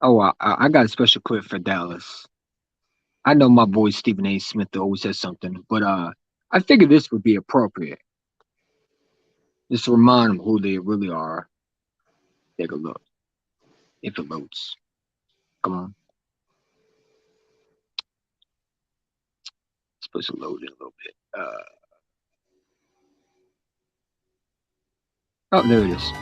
Oh, I got a special clip for Dallas. I know my boy Stephen A. Smith always says something, but I figured this would be appropriate. Just to remind them who they really are. Take a look. If it loads. Come on. It's supposed to load in a little bit. Oh, there it is.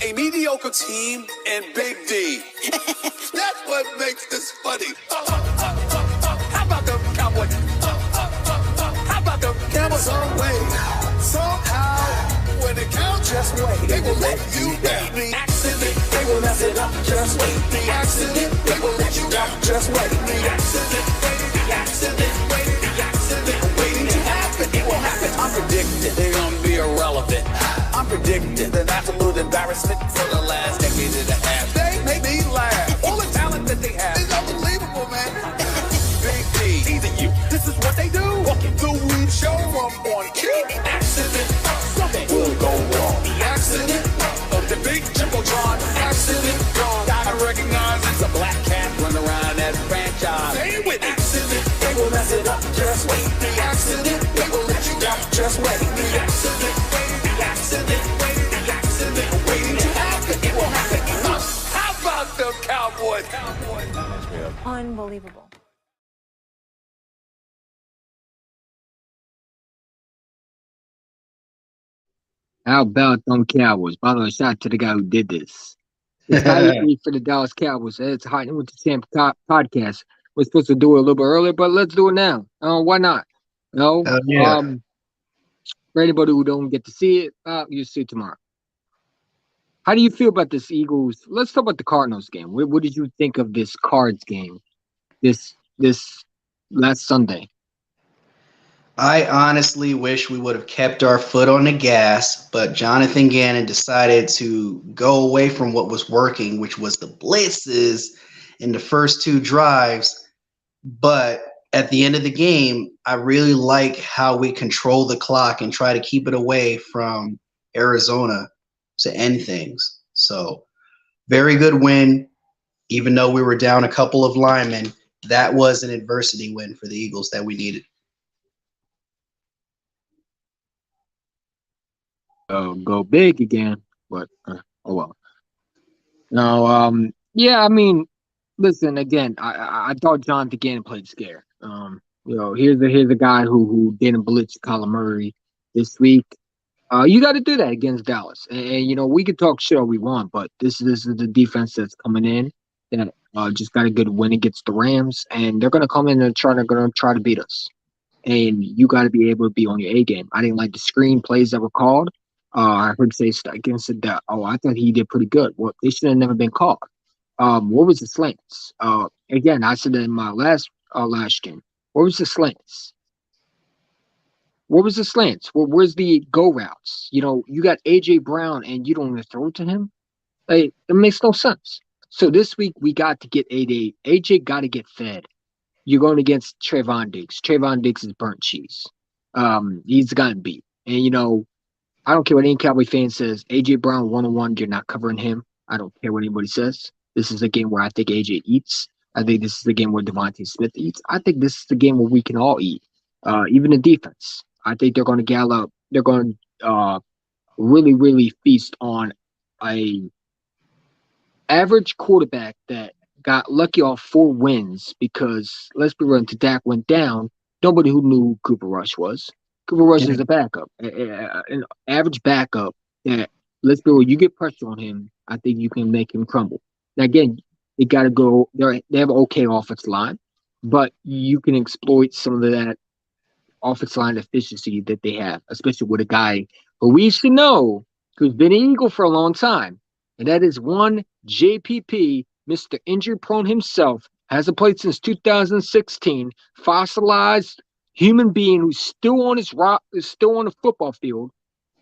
A mediocre team and Big D. That's what makes this funny. How about the Cowboys? How about the Cowboys? Some way, somehow, when it counts, just wait. They will let you down. The accident, they will mess it up. Just wait. The accident, they will let you down. Just wait. The accident, the accident, the accident, waiting to happen. It will happen. I'm predicting they're gonna be irrelevant. I'm predicting an absolute embarrassment for the last decade and a half. They make me laugh. All the talent that they have is unbelievable, man. Big D, teasing you. This is what they do. Walking through, we show up on cue. Accident, something will go wrong. The accident of the big Jumbotron. Accident, gone. Gotta recognize it's a black cat running around that franchise. Stay with it. Accident, they will mess it up. Just wait. The accident, they will let you down. Just wait. The accident. The accident, waiting to happen. It will happen. How about the Cowboys? Unbelievable. How about them Cowboys? By the way, shout out to the guy who did this. It's Heidi for the Dallas Cowboys. It's Heidi with the Sam podcast. We're supposed to do it a little bit earlier, but let's do it now. Why not? Yeah. For anybody who don't get to see it, you'll see it tomorrow. How do you feel about this Eagles? Let's talk about the Cardinals game. What did you think of this Cards game this last Sunday? I honestly wish we would have kept our foot on the gas, but Jonathan Gannon decided to go away from what was working, which was the blitzes in the first two drives. But at the end of the game, I really like how we control the clock and try to keep it away from Arizona to end things. So very good win. Even though we were down a couple of linemen, that was an adversity win for the Eagles that we needed. Go big again, but oh well. No, yeah, I mean, listen again. I thought Jonathan Gannon played scared. Here's a guy who didn't blitz Kyler Murray this week. You got to do that against Dallas, and we could talk shit all we want, but this is the defense that's coming in that just got a good win against the Rams, and they're gonna come in and gonna try to beat us. And you got to be able to be on your A game. I didn't like the screen plays that were called. I heard say against that. Oh, I thought he did pretty good. Well, they should have never been called. What was the slants? Again, I said that in my last game. What was the slants? What was the slants? Where's the go routes? You got AJ Brown and you don't even throw it to him. Like, it makes no sense. So this week we got to get AJ. AJ got to get fed. You're going against Trayvon Diggs. Trayvon Diggs is burnt cheese. He's gotten beat. And, I don't care what any Cowboy fan says. A.J. Brown, 1-on-1, you're not covering him. I don't care what anybody says. This is a game where I think A.J. eats. I think this is the game where Devontae Smith eats. I think this is the game where we can all eat. Even the defense. I think they're going to gallop. They're going to really, really feast on a average quarterback that got lucky off 4 wins because, let's be real, until Dak went down, nobody who knew who Cooper Rush was. Cooper Rush is a backup, an average backup that, let's be real, you get pressure on him, I think you can make him crumble. Now, again, they got to go, they have an okay offensive line, but you can exploit some of that offensive line efficiency that they have, especially with a guy who we should know who's been an Eagle for a long time, and that is one JPP, Mr. Injury Prone himself, hasn't played since 2016, fossilized human being who's still on the football field.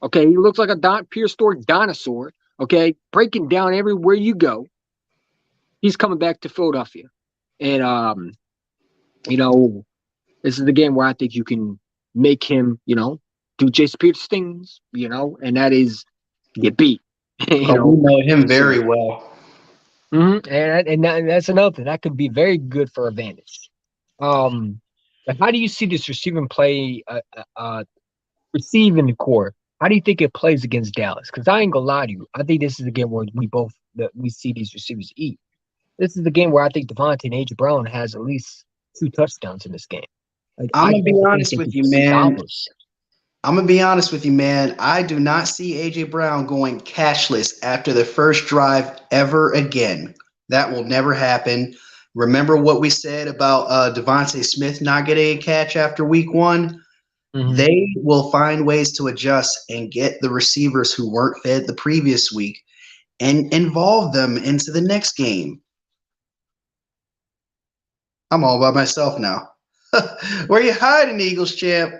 Okay, he looks like a prehistoric dinosaur. Okay, breaking down everywhere you go. He's coming back to Philadelphia, and this is the game where I think you can make him, do Jason Peters things, and that is get beat. We know him very well. That's another thing that could be very good for advantage. But how do you see this receiving play, receiving core? How do you think it plays against Dallas? Because I ain't gonna lie to you, I think this is the game where we see these receivers eat. This is the game where I think Devontae and AJ Brown has at least 2 touchdowns in this game. Like I'm I gonna be don't think honest they with could you, stop man. us. I'm gonna be honest with you, man. I do not see AJ Brown going cashless after the first drive ever again. That will never happen. Remember what we said about Devontae Smith not getting a catch after week one? Hmm. They will find ways to adjust and get the receivers who weren't fed the previous week and involve them into the next game. I'm all by myself now. Where you hiding, Eagles champ?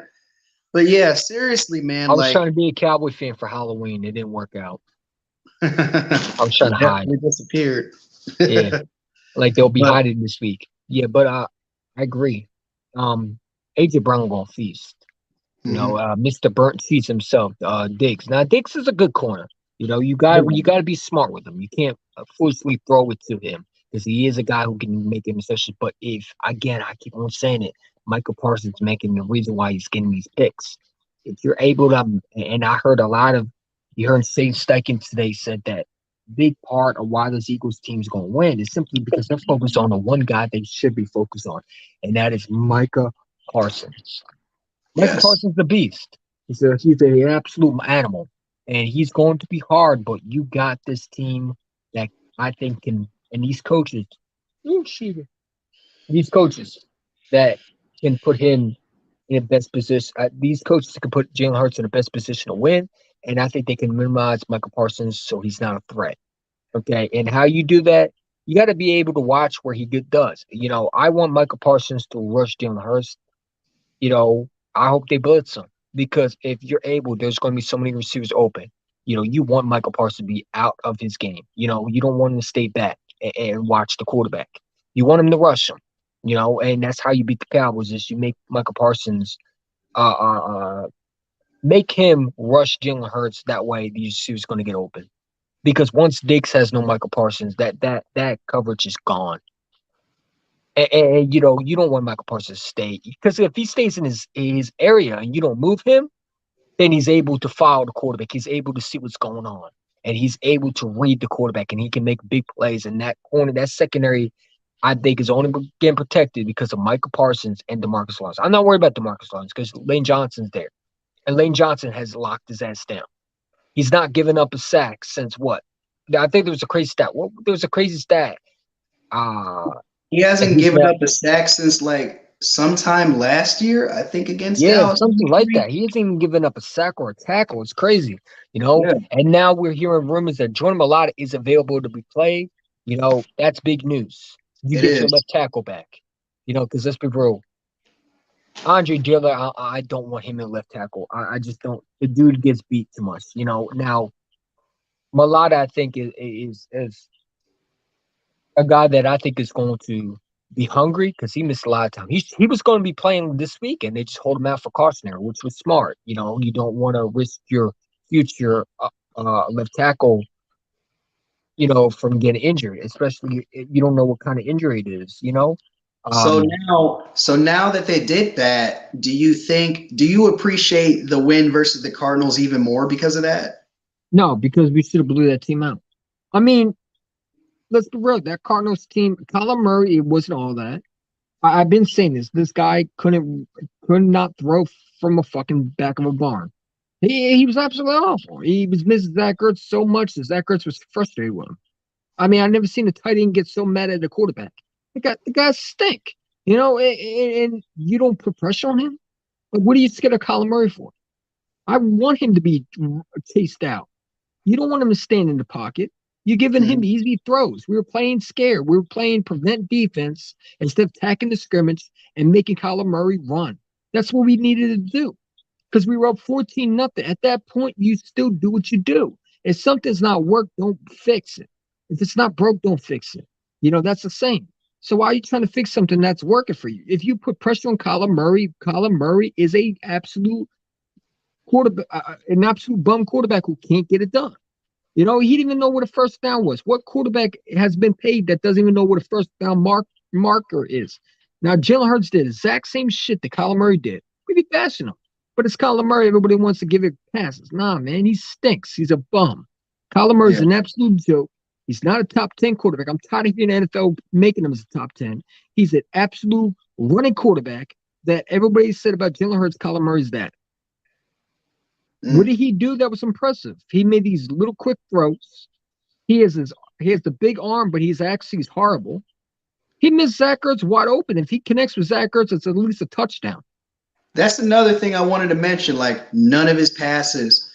But yeah, seriously, man, I was like trying to be a Cowboy fan for Halloween. It didn't work out. I was trying he to hide. definitely disappeared. Yeah, like they'll be But hiding this week. Yeah, but I agree. Um, AJ Brown gonna feast. mhm. Mr. Burnt Cheese himself, Diggs. Now Diggs is a good corner. You got to be smart with him. You can't foolishly throw it to him because he is a guy who can make interceptions. But if again, I keep on saying it, Michael Parsons making the reason why he's getting these picks. If you're able to, and I heard a lot of, you heard Shane Steichen today said that big part of why this Eagles team is going to win is simply because they're focused on the one guy they should be focused on, and that is Micah Parsons. Michael Yes. Parsons the beast. He's an absolute animal, and he's going to be hard. But you got this team that I think can, and these coaches, oh, shit, these coaches that can put him in the best position. These coaches can put Jalen Hurts in the best position to win, and I think they can minimize Michael Parsons so he's not a threat. Okay, and how you do that? You got to be able to watch where he does. I want Michael Parsons to rush Jalen Hurts. I hope they blitz him because if you're able, there's going to be so many receivers open. You want Michael Parsons to be out of his game. You don't want him to stay back and watch the quarterback. You want him to rush him. And that's how you beat the Cowboys is you make Michael Parsons uh, uh, uh make him rush Jalen Hurts. That way, the receiver's going to get open. Because once Diggs has no Michael Parsons, that coverage is gone. And you don't want Michael Parsons to stay because if he stays in his area and you don't move him, then he's able to follow the quarterback. He's able to see what's going on, and he's able to read the quarterback, and he can make big plays. And that corner, that secondary, I think is only getting protected because of Michael Parsons and Demarcus Lawrence. I'm not worried about Demarcus Lawrence because Lane Johnson's there, and Lane Johnson has locked his ass down. He's not giving up a sack since what? I think there was a crazy stat. There was a crazy stat. Uh, He that hasn't he's given not. up a sack since like sometime last year, I think, against Yeah, Dallas. something like that. He hasn't even given up a sack or a tackle. It's crazy, Yeah, And now we're hearing rumors that Jordan Mailata is available to be played. That's big news. You it get your is. left tackle back. Because let's be real. Andre Dillard, I don't want him in left tackle. I just don't. The dude gets beat too much. Now Mailata, I think is a guy that I think is going to be hungry because he missed a lot of time. He was going to be playing this week, and they just hold him out for cautionary, which was smart. You don't want to risk your future left tackle, from getting injured, especially if you don't know what kind of injury it is. So Um, now that they did that, do you appreciate the win versus the Cardinals even more because of that? no, because we should have blew that team out. I mean, let's be real. That Cardinals team, Kyler Murray, it wasn't all that. I've been saying this. This guy could not throw from a fucking back of a barn. He was absolutely awful. He was missing Zach Ertz so much that Zach Ertz was frustrated with him. I mean, I've never seen a tight end get so mad at a quarterback. The guy stink. And you don't put pressure on him. Like, what are you scared of Kyler Murray for? I want him to be chased out. You don't want him to stand in the pocket. You're giving him Mhm. easy throws. We were playing scared. We were playing prevent defense instead of attacking the scrimmage and making Kyler Murray run. That's what we needed to do because we were up 14-0. At that point, you still do what you do. If something's not worked, don't fix it. If it's not broke, don't fix it. That's the same. So why are you trying to fix something that's working for you? If you put pressure on Kyler Murray is a absolute quarterback, an absolute bum quarterback who can't get it done. You know, he didn't even know what a first down was. What quarterback has been paid that doesn't even know what a first down marker is? Now, Jalen Hurts did the exact same shit that Kyler Murray did. We be bashing him. But it's Kyler Murray. Everybody wants to give it passes. Nah, man, he stinks. He's a bum. Kyler Murray's Yeah. an absolute joke. He's not a top 10 quarterback. I'm tired of hearing the NFL making him as a top 10. He's an absolute running quarterback that everybody said about Jalen Hurts. Kyler Murray's that. What Mm. did he do that was impressive? He made these little quick throws. He has the big arm, but he's horrible. He missed Zach Ertz wide open. If he connects with Zach Ertz, it's at least a touchdown. That's another thing I wanted to mention. Like none of his passes,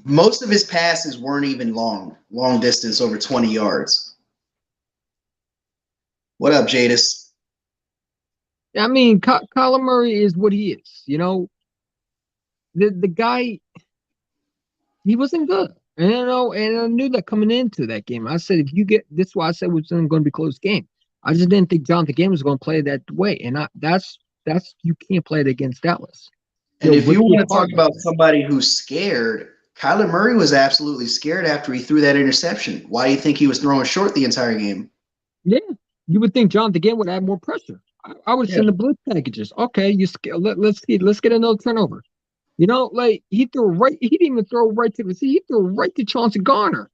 most of his passes weren't even long distance over 20 yards. What up, Jadis? I mean, Kyler Murray is what he is. You know, the guy, he wasn't good. And and I knew that coming into that game. I said, if you get this, is why I said it was going to be a close game. I just didn't think Jonathan Game was going to play that way, and that's you can't play it against Dallas. And if you want to talk about somebody who's scared, Kyler Murray was absolutely scared after he threw that interception. Why do you think he was throwing short the entire game? Yeah, you would think Jonathan Game would add more pressure. I would send the blitz packages. Okay, let's get another turnover. You know, like he threw right. He didn't even throw right to the sea. He threw right to Chauncey Garner.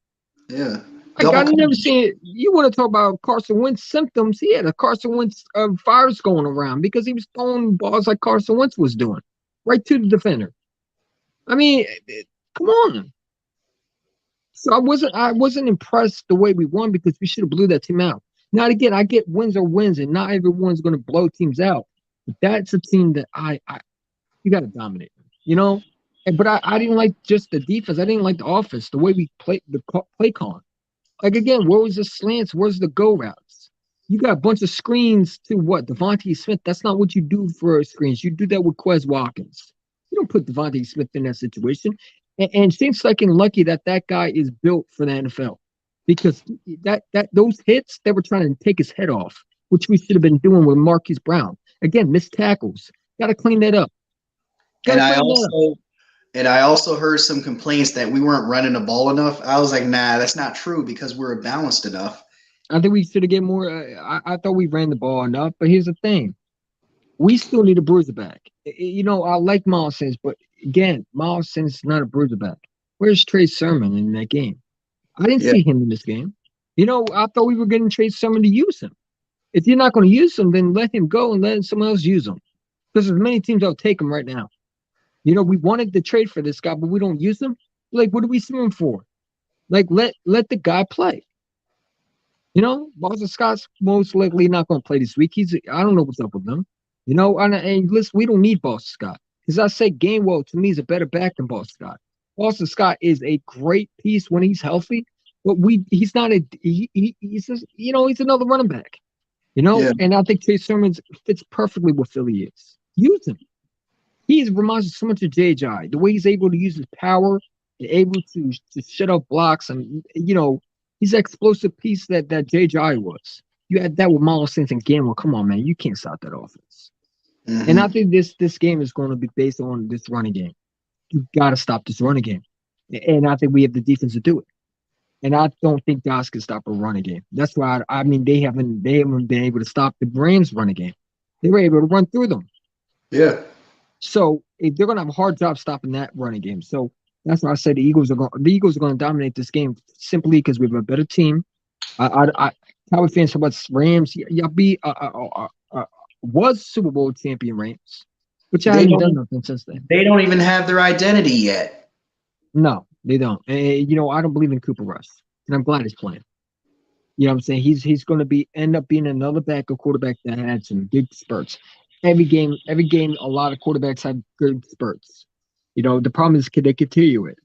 Yeah. Like I've never seen it. You want to talk about Carson Wentz symptoms? He had a Carson Wentz virus going around because he was throwing balls like Carson Wentz was doing, right to the defender. I mean, come on. So I wasn't impressed the way we won because we should have blew that team out. Now again, I get wins are wins, and not everyone's going to blow teams out. But that's a team that you got to dominate. You know, but I didn't like just the defense. I didn't like the offense, the way we played the play calling. Like again, where was the slants? Where's the go routes? You got a bunch of screens to what? Devontae Smith. That's not what you do for screens. You do that with Quez Watkins. You don't put Devontae Smith in that situation. And seems like lucky that guy is built for the NFL because that those hits they were trying to take his head off, which we should have been doing with Marquise Brown. Again, missed tackles. Got to clean that up. And I also heard some complaints that we weren't running the ball enough. I was like, nah, that's not true because we're balanced enough. I think we should have get more. I thought we ran the ball enough, but here's the thing: we still need a bruiser back. You know, I like Miles Sanders, but again, Miles Sanders is not a bruiser back. Where's Trey Sermon in that game? I didn't see him in this game. You know, I thought we were getting Trey Sermon to use him. If you're not going to use him, then let him go and let someone else use him. Because there's many teams that'll take him right now. You know, we wanted to trade for this guy, but we don't use him. Like, what do we see him for? Like, let the guy play. You know, Boston Scott's most likely not going to play this week. I don't know what's up with them. You know, and listen, we don't need Boston Scott. Because I say Gainwell, to me, is a better back than Boston Scott. Boston Scott is a great piece when he's healthy, but he's not he's just, you know, he's another running back. You know, and I think Chase Sermon fits perfectly what Philly is. Use him. He reminds me so much of J.J. The way he's able to use his power, able to shut up blocks, and you know, he's an explosive piece that J.J. was. You had that with Miles Sanders and Gamble. Come on, man, you can't stop that offense. Mm-hmm. And I think this game is going to be based on this running game. You got to stop this running game, and I think we have the defense to do it. And I don't think Dallas can stop a running game. That's why I mean they haven't been able to stop the Rams running game. They were able to run through them. Yeah. So if they're gonna have a hard job stopping that running game. So that's why I said the Eagles are going to dominate this game simply because we have a better team. Cowboy fans talk about Rams. Y'all was Super Bowl champion Rams, which I haven't done nothing since then. They don't even have their identity yet. No, they don't. And, you know, I don't believe in Cooper Rush, and I'm glad he's playing. You know what I'm saying? He's going to end up being another backup quarterback that had some big spurts. Every game, a lot of quarterbacks have good spurts. You know, the problem is, can they continue it?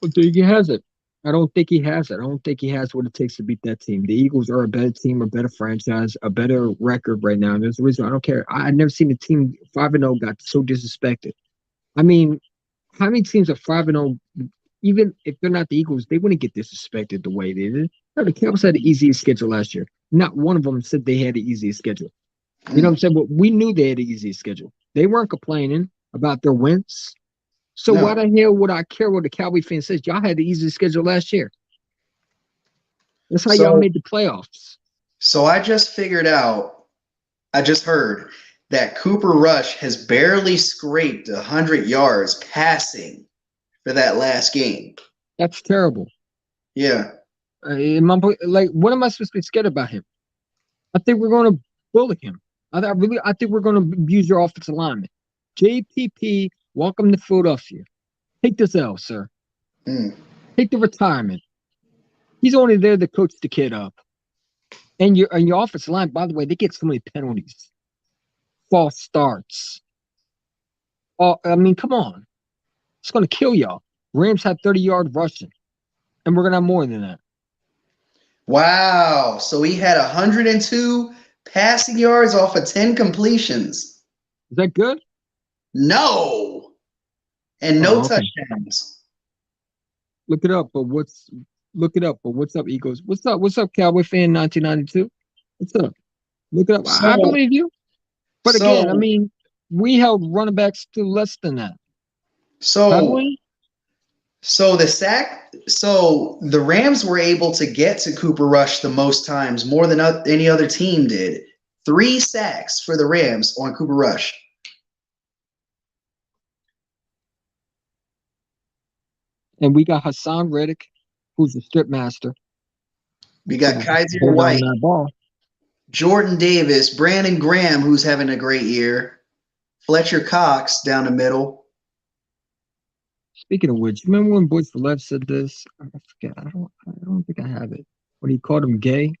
Well, he has it. I don't think he has it. I don't think he has what it takes to beat that team. The Eagles are a better team, a better franchise, a better record right now. And there's a reason I don't care. I've never seen a team 5-0 got so disrespected. I mean, how many teams are 5-0? Even if they're not the Eagles, they wouldn't get disrespected the way they did. No, the Cowboys had the easiest schedule last year. Not one of them said they had the easiest schedule. You know what I'm saying? But we knew they had the easiest schedule. They weren't complaining about their wins. So why No. the hell would I care what the Cowboy fan says? Y'all had the easiest schedule last year. That's how y'all So made the playoffs. so I just figured out, I just heard that Cooper Rush has barely scraped 100 yards passing for that last game. That's terrible. Yeah. Like, what am I supposed to be scared about him? I think we're going to bully him. I think we're going to abuse your offensive lineman. JPP, welcome to Philadelphia. Take this L, sir. Mm. Take the retirement. He's only there to coach the kid up. And your offensive line, by the way, they get so many penalties, false starts. Oh, I mean, come on. It's going to kill y'all. Rams had 30-yard rushing, and we're going to have more than that. Wow. So he had 102 passing yards off of 10 completions. Is that good? No. And no Oh, okay. touchdowns. Look it up. Look it up? But what's up, Eagles? What's up? What's up, Cowboy fan 1992? What's up? Look it up. I So, believe you. But again, I so, mean, we held running backs to less than that. Have so, we? so the Rams were able to get to Cooper Rush the most times, more than any other team did. 3 sacks for the Rams on Cooper Rush. And we got Hassan Reddick, who's the strip master. We got Kaiser Hold on White, to that ball. Jordan Davis, Brandon Graham, who's having a great year, Fletcher Cox down the middle. Speaking of which, remember when Boys for Life said this? I forget. I don't think I have it. When he called him gay.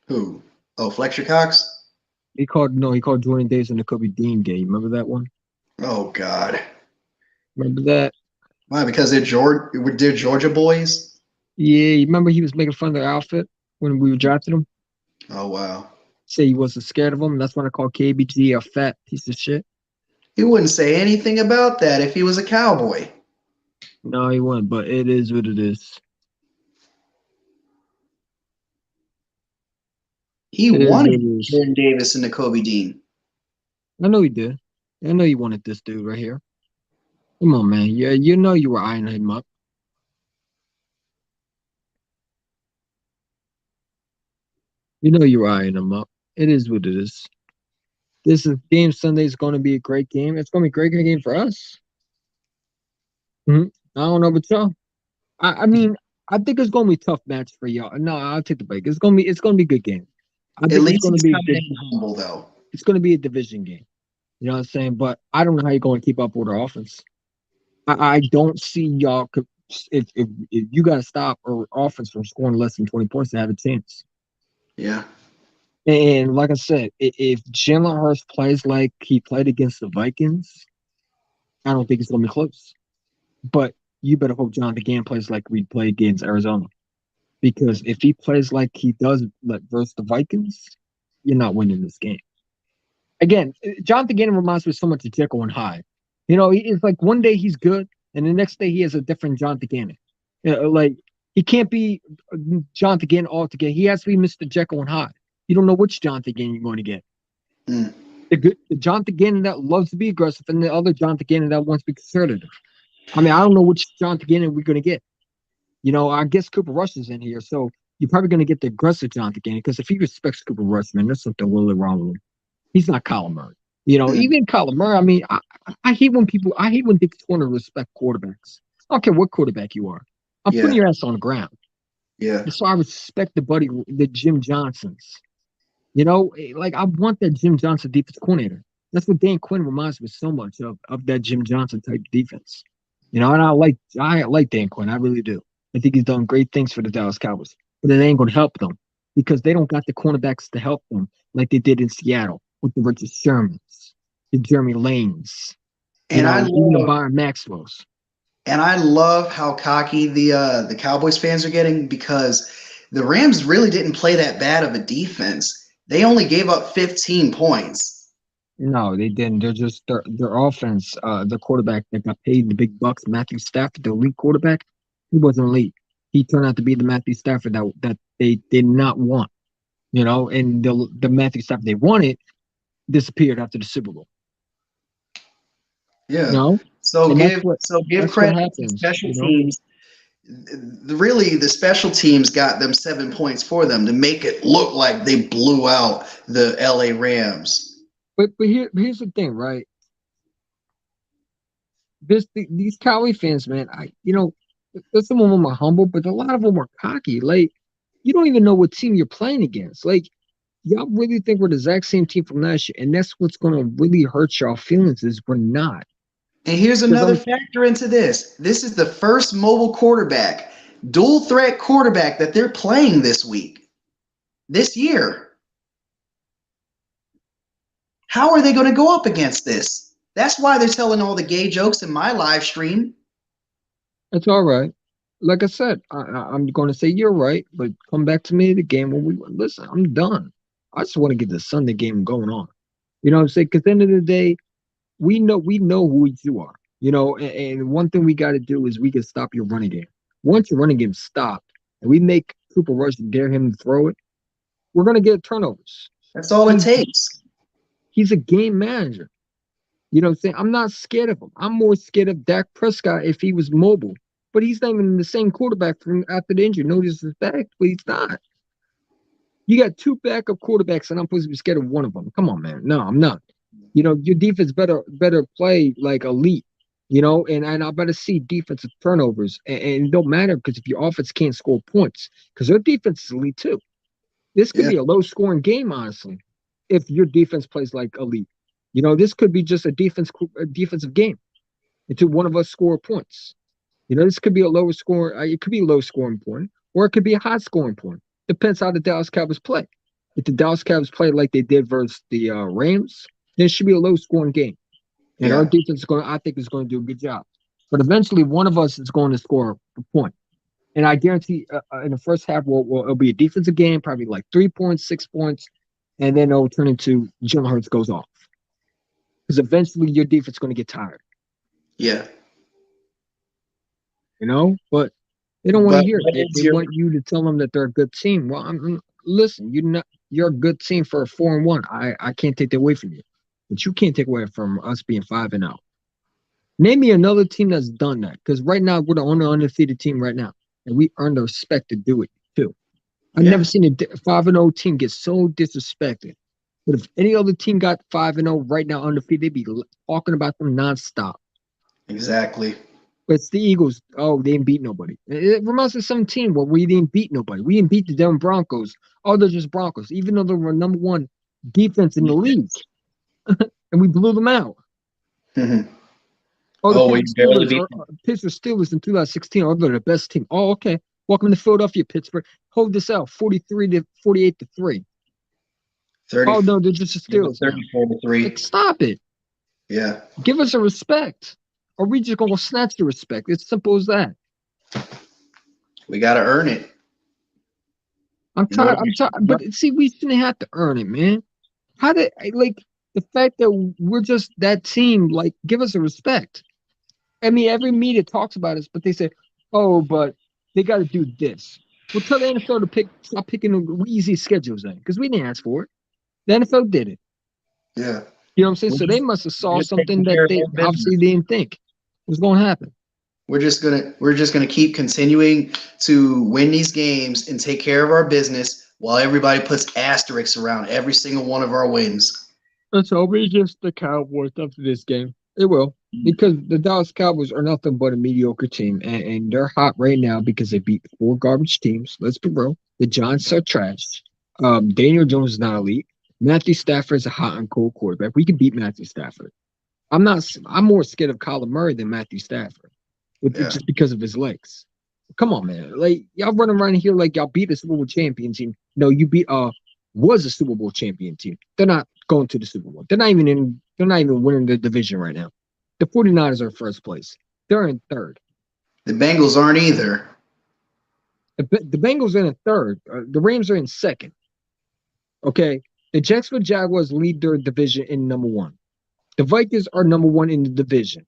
Who? Oh, Fletcher Cox? He called Jordan Davis and Kobe Dean gay. Remember that one? Oh, God. Remember that? Why? Because they're Georgia boys? Yeah, you remember he was making fun of their outfit when we were drafting him? Oh, wow. Say he wasn't scared of him. That's when I called KBG a fat piece of shit. He wouldn't say anything about that if he was a Cowboy. No, he wouldn't, but it is what it is. He It is what wanted it is. Jordan Davis and Kobe Dean. I know he did. I know you wanted this dude right here. Come on, man. Yeah, you know you were eyeing him up. You know you were eyeing him up. It is what it is. This is game Sunday is going to be a great game. It's going to be a great game for us. I don't know about y'all. I mean, I think it's going to be a tough match for y'all. No, I'll take the break. It's going to be a good game. I At think it's least going to he's be coming in humble, though. it's going to be a division game. You know what I'm saying? But I don't know how you're going to keep up with our offense. I don't see y'all. If you got to stop our offense from scoring less than 20 points to have a chance. Yeah. And like I said, if Jalen Hurts plays like he played against the Vikings, I don't think it's going to be close. But you better hope Jonathan Gann plays like we played against Arizona. Because if he plays like he does versus the Vikings, you're not winning this game. Again, Jonathan Gannon reminds me so much of Jekyll and Hyde. You know, it's like one day he's good, and the next day he has a different Jonathan Gannon. Like, he can't be Jonathan Gannon altogether. He has to be Mr. Jekyll and Hyde. You don't know which Jonathan Gannon you're going to get. Mm. The Jonathan Gannon that loves to be aggressive, and the other Jonathan Gannon that wants to be conservative. I mean, I don't know which Jonathan Gannon we're going to get. You know, I guess Cooper Rush is in here, so you're probably going to get the aggressive Jonathan Gannon, because if he respects Cooper Rush, man, there's something really wrong with him. He's not Kyler Murray. You know, even Kyler Murray, I mean, I hate when they want to respect quarterbacks. I don't care what quarterback you are. I'm putting your ass on the ground. Yeah. So I respect the Jim Johnsons. You know, like I want that Jim Johnson defense coordinator. That's what Dan Quinn reminds me so much of that Jim Johnson type defense. You know, and I like Dan Quinn. I really do. I think he's done great things for the Dallas Cowboys. But it ain't going to help them because they don't got the cornerbacks to help them like they did in Seattle with the Richard Shermans, the Jeremy Lanes, even the Byron Maxwells. And I love how cocky the Cowboys fans are getting, because the Rams really didn't play that bad of a defense. They only gave up 15 points. No, they didn't. They're just their offense. The quarterback that got paid the big bucks, Matthew Stafford, the elite quarterback, he wasn't elite. He turned out to be the Matthew Stafford that they did not want. You know, and the Matthew Stafford they wanted disappeared after the Super Bowl. You Yeah. know, So and give that's what credit to happens. special You know, teams. Really, the special teams got them 7 points for them to make it look like they blew out the LA Rams. here's the thing, right? These Cowboy fans, man. Some of them are humble, but a lot of them are cocky. Like, you don't even know what team you're playing against. Like, y'all really think we're the exact same team from last year, and that's what's going to really hurt y'all feelings is we're not. And here's Because another factor into this. This is the first mobile quarterback, dual threat quarterback that they're playing this week, this year. How are they going to go up against this? That's why they're telling all the gay jokes in my live stream. it's all right. Like I said, I'm going to say you're right, but come back to me the game when we listen. I'm done. I just want to get the Sunday game going on. You know what I'm saying? Because at the end of the day, we know who you are. You know, and one thing we got to do is we can stop your running game. Once your running game stopped, and we make Cooper Rush dare him to throw it, we're gonna get turnovers. That's all it He's takes. he's a game manager. You know what I'm saying? I'm not scared of him. I'm more scared of Dak Prescott if he was mobile. But he's not even the same quarterback from after the injury. No disrespect, but he's not. You got two backup quarterbacks, and I'm supposed to be scared of one of them. Come on, man. No, I'm not. You know, your defense better play like elite. You know, and I better see defensive turnovers. And it don't matter because if your offense can't score points, because their defense is elite too. This could Yeah. be a low scoring game, honestly, if your defense plays like elite. You know, this could be just a defensive game until one of us score points. You know, this could be a lower score. It could be a low scoring point, or it could be a high scoring point. Depends how the Dallas Cowboys play. If the Dallas Cowboys play like they did versus the Rams, then it should be a low scoring game. And our Yeah. defense I think, is going to do a good job. But eventually, one of us is going to score a point. And I guarantee in the first half, it'll be a defensive game, probably like 3 points, 6 points, and then it'll turn into Jalen Hurts goes off. Because eventually your defense is going to get tired, Yeah. you know? But they don't want to But hear it. what They is your want you to tell them that they're a good team. Well, listen, you're a good team for a 4-1. I can't take that away from you. But you can't take away from us being 5-0. Name me another team that's done that. Because right now, we're the only undefeated team right now. And we earn the respect to do it, too. I've yeah, never seen a 5-0 team get so disrespected. But if any other team got 5-0 right now undefeated, they'd be talking about them nonstop. exactly. But it's the Eagles. Oh, they didn't beat nobody. It reminds me of some team where we didn't beat nobody. We didn't beat the Denver Broncos. Oh, they're just Broncos, even though they were number one defense in the league, and we blew them out. Mhm. Oh, the Oh, we Pittsburgh barely Steelers beat are Pittsburgh Steelers in 2016. Oh, they're the best team. Oh, okay. Welcome to Philadelphia, Pittsburgh. Hold this out, 43 to 48 to 3. 30. Oh no, they're just the It was Steelers now. 34 to Like, 3. stop it. Yeah. Give us a respect. Or we just gonna snatch the respect. It's simple as that. We got to earn it I'm in tired. order I'm tired. to. But see, we shouldn't have to earn it, man. How did like the fact that we're just that team? Like, give us a respect. I mean, every media talks about us, but they say, "Oh, but they got to do this." Well, tell the NFL to stop picking the easy schedules then, because we didn't ask for it. The NFL did it. Yeah. You know what I'm saying? We're So they just, must have we're saw just something taking that care of they our obviously business. didn't think was going to happen. We're just gonna keep continuing to win these games and take care of our business while everybody puts asterisks around every single one of our wins. Let's hope it's just the Cowboys after this game. It will. Because the Dallas Cowboys are nothing but a mediocre team. And they're hot right now because they beat four garbage teams. Let's be real. The Giants are trash. Daniel Jones is not elite. Matthew Stafford is a hot and cold quarterback. We can beat Matthew Stafford. I'm more scared of Kyler Murray than Matthew Stafford. Yeah. Just because of his legs. Come on, man. Like, y'all running around here like y'all beat a Super Bowl champion team. No, you beat was a Super Bowl champion team. They're not going to the Super Bowl. They're not even winning the division right now. The 49ers are first place. They're in third. The Bengals aren't either. The Bengals are in third. The Rams are in second. Okay. The Jacksonville Jaguars lead their division in number one. The Vikings are number one in the division.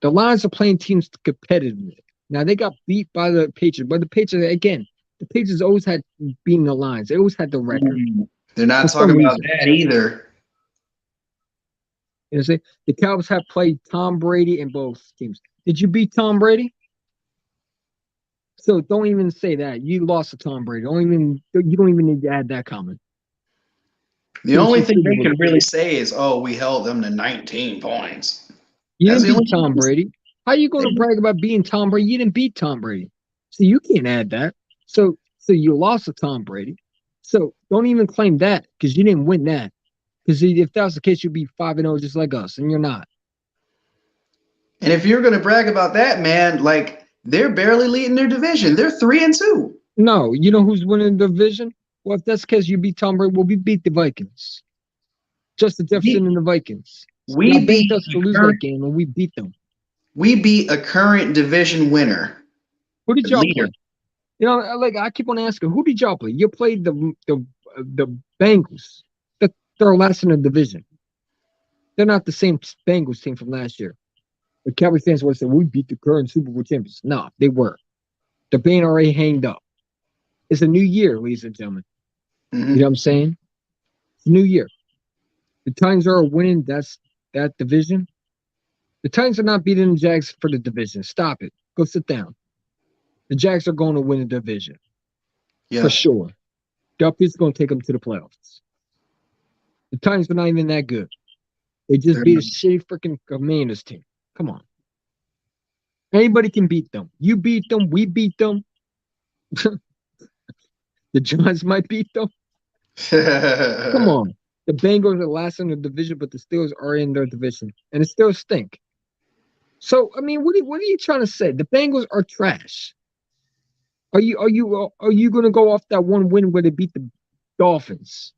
The Lions are playing teams competitively. Now they got beat by the Patriots, but the Patriots again, the Patriots always had beaten the Lions. They always had the record They're not for some talking about reason. that either. You know, say the Cowboys have played Tom Brady in both teams. Did you beat Tom Brady? So don't even say that. You lost to Tom Brady. You don't even need to add that comment. The only thing they can really say is, "Oh, we held them to 19 points." You That's didn't the only beat Tom thing. Brady. How are you going to brag about beating Tom Brady? You didn't beat Tom Brady. So you can't add that. So you lost to Tom Brady. So don't even claim that because you didn't win that. Because if that was the case, you'd be 5-0 just like us, and you're not. And if you're going to brag about that, man, like they're barely leading their division. They're 3-2. No, you know who's winning the division? Well, if that's the case, you beat Tom Brady. Well, we beat the Vikings. Justin Jefferson and the Vikings. We Y'all beat banked us to lose that game, and we beat them. We beat a current division winner. Who did y'all Leader. play? You know, like I keep on asking, who did y'all play? You played the Bengals. They're last in the division. They're not the same Bengals team from last year. The Cowboys fans would say we beat the current Super Bowl champions. No, they were. The band already hanged up. It's a new year, ladies and gentlemen. Mm-hmm. You know what I'm saying? It's a new year. The Titans are winning that division. The Titans are not beating the Jags for the division. Stop it. Go sit down. The Jags are going to win the division. Yeah. For sure. Dup is going to take them to the playoffs. The Titans are not even that good. They just beat a shitty freaking Commanders team. Come on. Anybody can beat them. You beat them. We beat them. The Giants might beat them. Come on. The Bengals are last in the division, but the Steelers are in their division, and it still stink. So, I mean, what are you trying to say? The Bengals are trash. Are you going to go off that one win where they beat the Dolphins?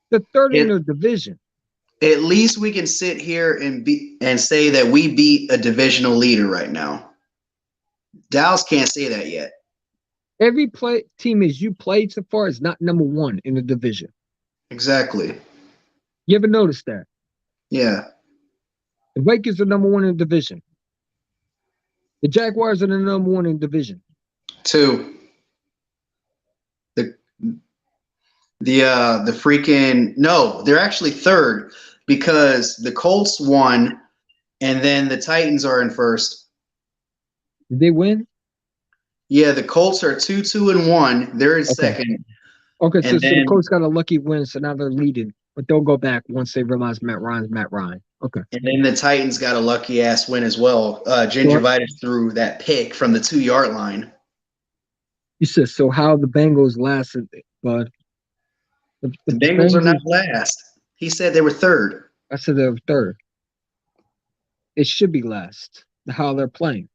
The third in their division. At least we can sit here and say that we beat a divisional leader right now. Dallas can't say that yet. Every team as you played so far is not number one in the division. Exactly. You ever notice that? Yeah. The Vikings are number one in the division. The Jaguars are the number one in the division. 2. The freaking no, they're actually third because the Colts won, and then the Titans are in first. Did they win? Yeah, the Colts are 2-1. They're in second. Okay, so the Colts got a lucky win, so now they're leading, but they'll go back once they realize Matt Ryan's Matt Ryan. Okay. And then the Titans got a lucky ass win as well. Gingivitis threw that pick from the 2-yard line. You said so. How the Bengals lasted, bud? The Bengals are not last. He said they were third. I said they were third. It should be last. How they're playing.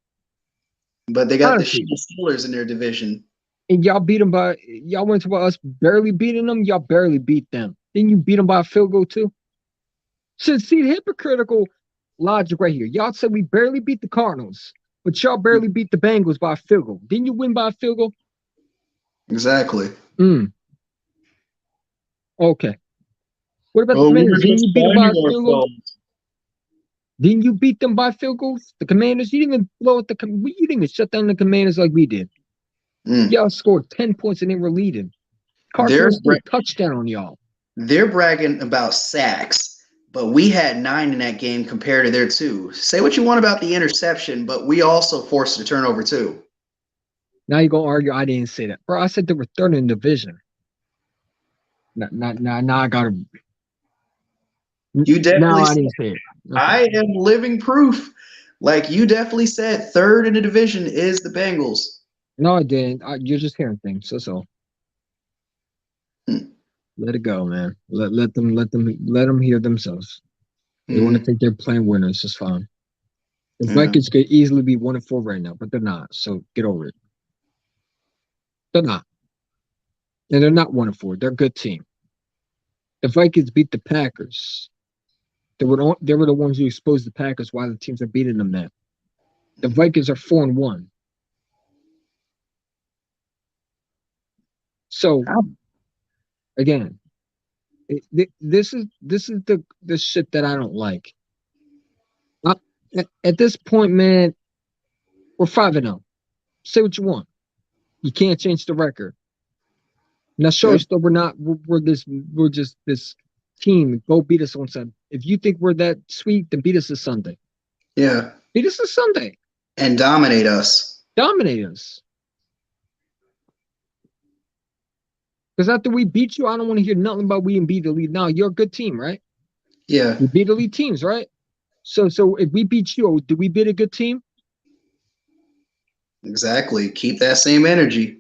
But they got the Steelers in their division. And y'all beat them y'all went to us barely beating them. Y'all barely beat them. Didn't you beat them by a field goal too? So see the hypocritical logic right here. Y'all said we barely beat the Cardinals, but y'all barely beat the Bengals by a field goal. Didn't you win by a field goal? Exactly. Okay. What about the Commanders? Didn't you beat them by a field goal? Didn't you beat them by field goals? The Commanders, you didn't even blow at you didn't even shut down the Commanders like we did. Y'all scored 10 points and they were leading. Carson threw a touchdown on y'all. They're bragging about sacks, but we had 9 in that game compared to their 2. Say what you want about the interception, but we also forced a turnover too. Now you're gonna argue I didn't say that, bro. I said they were third in the division. Now I gotta. You definitely. I didn't say it. Okay. I am living proof. Like you definitely said, third in the division is the Bengals. No, I didn't. You're just hearing things. So. Let it go, man. Let them hear themselves. They want to think they're playing winners. It's fine. The Vikings could easily be 1-4 right now, but they're not. So get over it. They're not. And they're not 1-4. They're a good team. The Vikings beat the Packers. They were the ones who exposed the Packers while the teams are beating them now. The Vikings are 4-1. So again, this is the shit that I don't like. At this point, man, we're 5-0. Say what you want. You can't change the record. Now show us that we're just this team, go beat us on Sunday. If you think we're that sweet, then beat us this Sunday. Yeah. Beat us this Sunday. And dominate us. Dominate us. Because after we beat you, I don't want to hear nothing about we beat elite. Now, you're a good team, right? Yeah. We beat elite teams, right? So if we beat you, do we beat a good team? Exactly. Keep that same energy.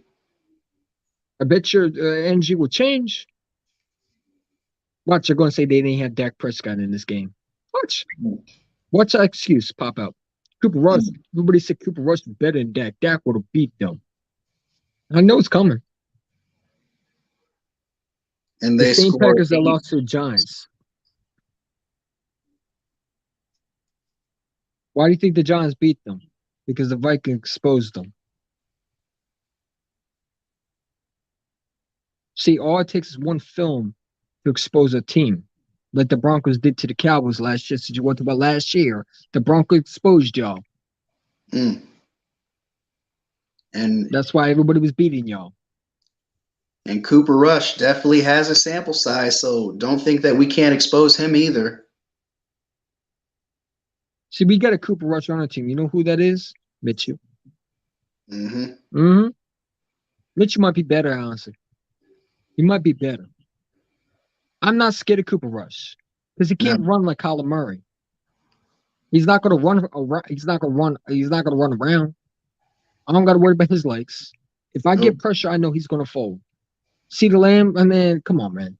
I bet your energy will change. Watch, they're going to say they didn't have Dak Prescott in this game. Watch. Watch that excuse pop out. Cooper Rush. Everybody said Cooper Rush was better than Dak. Dak would have beat them. I know it's coming. And The they same scored Packers that lost to the Giants. Why do you think the Giants beat them? Because the Vikings exposed them. See, all it takes is one film to expose a team, like the Broncos did to the Cowboys last year. Since you talked about last year, the Broncos exposed y'all. And that's why everybody was beating y'all. And Cooper Rush definitely has a sample size, so don't think that we can't expose him either. See, we got a Cooper Rush on our team. You know who that is? Mitchell. Mm-hmm. Mitchell might be better, honestly. He might be better. I'm not scared of Cooper Rush because he can't run like Kyler Murray. He's not going to run around. He's not going to run. He's not going to run around. I don't got to worry about his legs. If I get pressure, I know he's going to fold. See the Lamb, and then come on, man.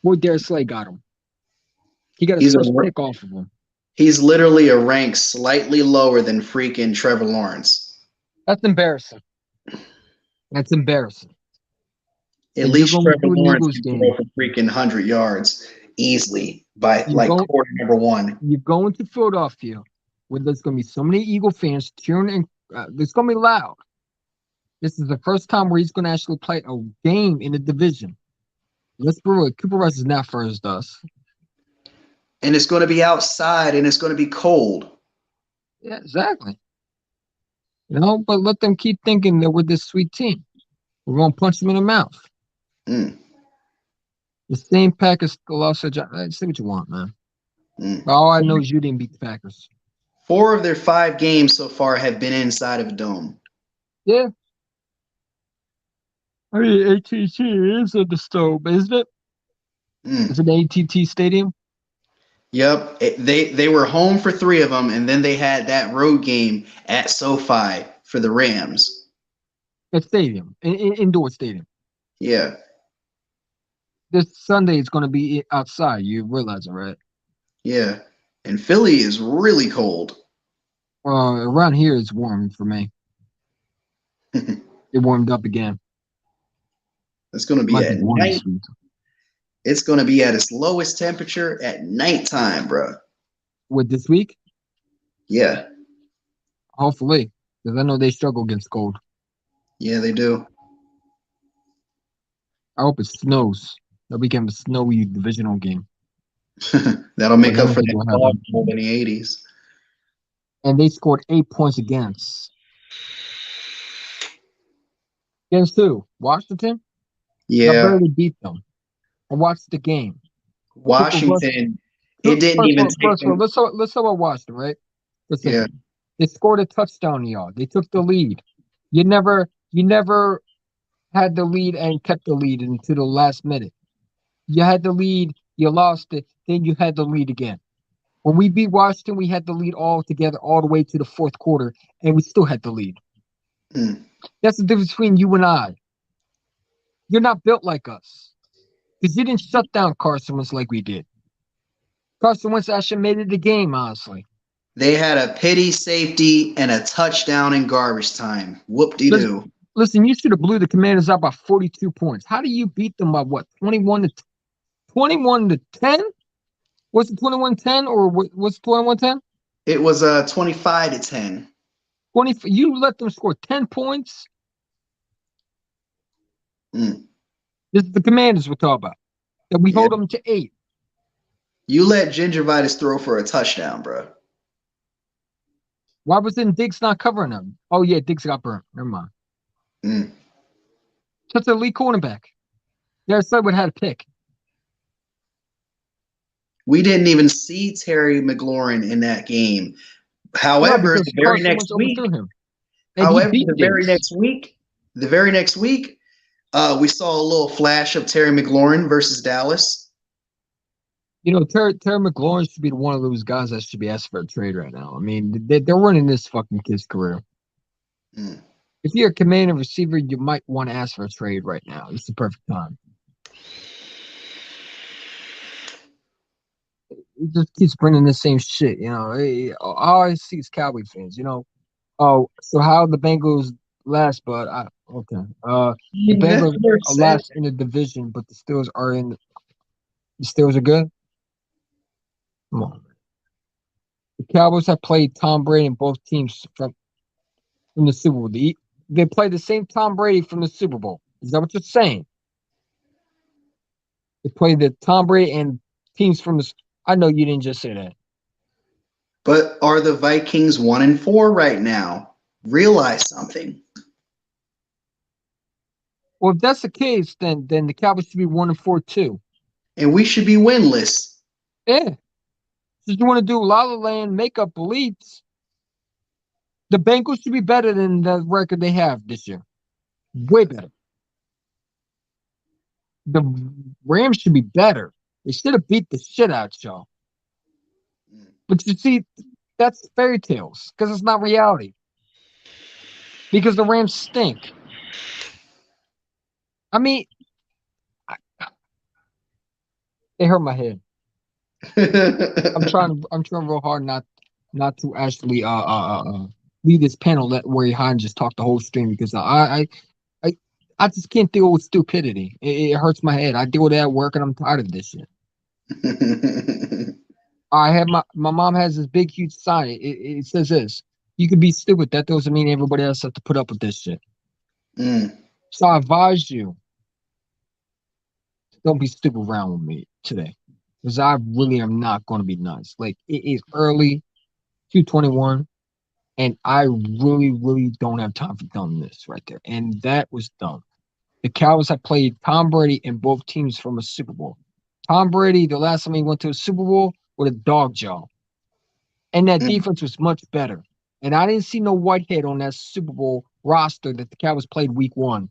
Boy, Darius Slay got him. He got his first pick off of him. He's literally a rank slightly lower than freaking Trevor Lawrence. That's embarrassing. That's embarrassing. At least Trevor Lawrence can throw for freaking 100 yards easily by quarter number one. You're going to Philadelphia where there's going to be so many Eagle fans cheering, and it's going to be loud. This is the first time where he's going to actually play a game in the division. Let's be real. Cooper Rush is not first us. And it's going to be outside, and it's going to be cold. Yeah, exactly. But let them keep thinking that we're this sweet team. We're going to punch them in the mouth. The same Packers lost their job. Say what you want, man. All I know is you didn't beat the Packers. 4 of their 5 games so far have been inside of a dome. Yeah. I mean, AT&T is at the Stove, isn't it? Is it AT&T Stadium? Yep. They were home for 3 of them, and then they had that road game at SoFi for the Rams. At stadium, indoor stadium. Yeah. This Sunday is going to be outside. You realize it, right? Yeah. And Philly is really cold. Around here it's warm for me. It warmed up again. It's going to be at night. It's going to be at its lowest temperature at nighttime, bro. What, this week? Yeah. Hopefully, because I know they struggle against cold. Yeah, they do. I hope it snows. That we can have a snowy divisional game. That'll make up for that fall in the 80s. And they scored 8 points against. Against who? Washington? Yeah. I barely beat them. I watched the game. Washington. It didn't even take them. Let's talk about Washington, right? Listen, yeah. They scored a touchdown on y'all. They took the lead. You never had the lead and kept the lead into the last minute. You had the lead, you lost it, then you had the lead again. When we beat Washington, we had the lead all together all the way to the 4th quarter, and we still had the lead. That's the difference between you and I. You're not built like us. Because you didn't shut down Carson Wentz like we did. Carson Wentz actually made it a game, honestly. They had a pity safety and a touchdown in garbage time. Whoop-de-doo. Listen, you should have blew the Commanders out by 42 points. How do you beat them by what? 21 to 10? Was it 21-10 or was it 21-10? It was 25-10. 20. You let them score 10 points? This is the Commanders we're talking about. That we hold them to 8. You let Gingivitis throw for a touchdown, bro. Why was then Diggs not covering him? Oh, yeah, Diggs got burnt. Never mind. Such a elite cornerback. Darius Slay would have had a pick. We didn't even see Terry McLaurin in that game. No, However, because Carson Wentz overthrew him, and he beat Diggs. The very next week, we saw a little flash of Terry McLaurin versus Dallas. You know, Terry McLaurin should be one of those guys that should be asked for a trade right now. I mean, they're running this fucking kid's career. Mm. If you're a commanding receiver, you might want to ask for a trade right now. It's the perfect time. He just keeps bringing the same shit. You know, all I see is Cowboy fans. You know, oh, so how the Bengals last? But okay, the You Bengals never are said last in the division, but the Steelers are in. The Steelers are good. Come on, man. The Cowboys have played Tom Brady and both teams from the Super Bowl. They played the same Tom Brady from the Super Bowl. Is that what you're saying? They played the Tom Brady and teams from the. I know you didn't just say that. But are the Vikings 1-4 right now? Realize something. Well, if that's the case, then the Cowboys should be 1-4 too. And we should be winless. Yeah. So you want to do La La Land makeup beliefs? The Bengals should be better than the record they have this year. Way better. The Rams should be better. They should have beat the shit out y'all. But you see, that's fairy tales because it's not reality. Because the Rams stink. I mean, they hurt my head. I'm trying real hard not to actually leave this panel where Hein just talk the whole stream because I just can't deal with stupidity. It hurts my head. I deal with it at work and I'm tired of this shit. I have my mom has this big huge sign. It says this: you could be stupid. That doesn't mean everybody else has to put up with this shit. So I advise you, don't be stupid around with me today. Because I really am not going to be nice. Like, it is early, 2:21, and I really, really don't have time for dumbness right there. And that was dumb. The Cowboys have played Tom Brady and both teams from a Super Bowl. Tom Brady, the last time he went to a Super Bowl, with a dog jaw. And that defense was much better. And I didn't see no Whitehead on that Super Bowl roster that the Cowboys played week 1.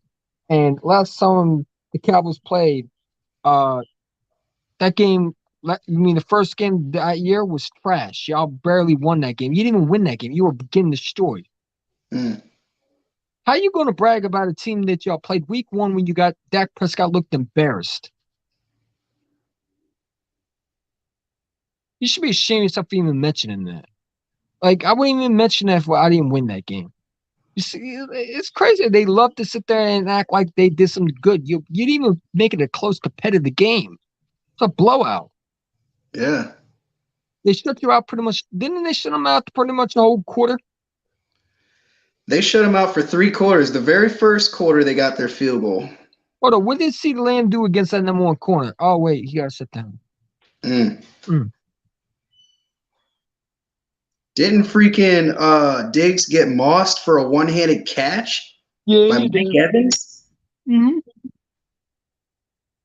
And last time the Cowboys played, that game, the first game that year was trash. Y'all barely won that game. You didn't even win that game. You were getting destroyed. How you going to brag about a team that y'all played week 1 when you got Dak Prescott looked embarrassed? You should be ashamed of yourself for even mentioning that. Like, I wouldn't even mention that if I didn't win that game. You see, it's crazy. They love to sit there and act like they did some good. You didn't even make it a close competitive game. It's a blowout. Yeah. They shut you out pretty much. Didn't they shut them out pretty much the whole quarter? They shut them out for 3 quarters. The very first quarter, they got their field goal. Hold on. What did CeeDee Lamb do against that number 1 corner? Oh, wait. He got to sit down. Didn't freaking Diggs get mossed for a one-handed catch by Mike Evans? Mm-hmm.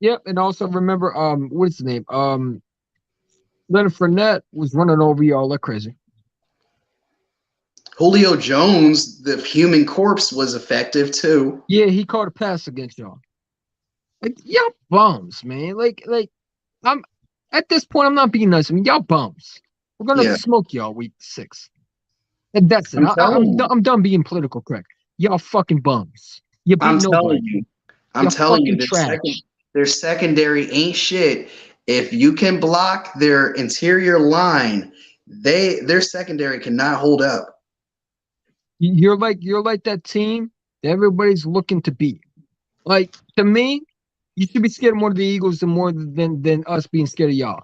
Yep, and also remember, what's his name? Leonard Fournette was running over y'all like crazy. Julio Jones, the human corpse, was effective too. Yeah, he caught a pass against y'all. Like, y'all bums, man. Like I'm at this point, I'm not being nice. I mean, y'all bums. We're gonna smoke y'all week 6. And that's it. I'm done being political correct. Y'all fucking bums. You beat nobody. I'm telling you, their secondary ain't shit. If you can block their interior line, their secondary cannot hold up. You're like that team that everybody's looking to beat. Like, to me, you should be scared more of the Eagles than us being scared of y'all.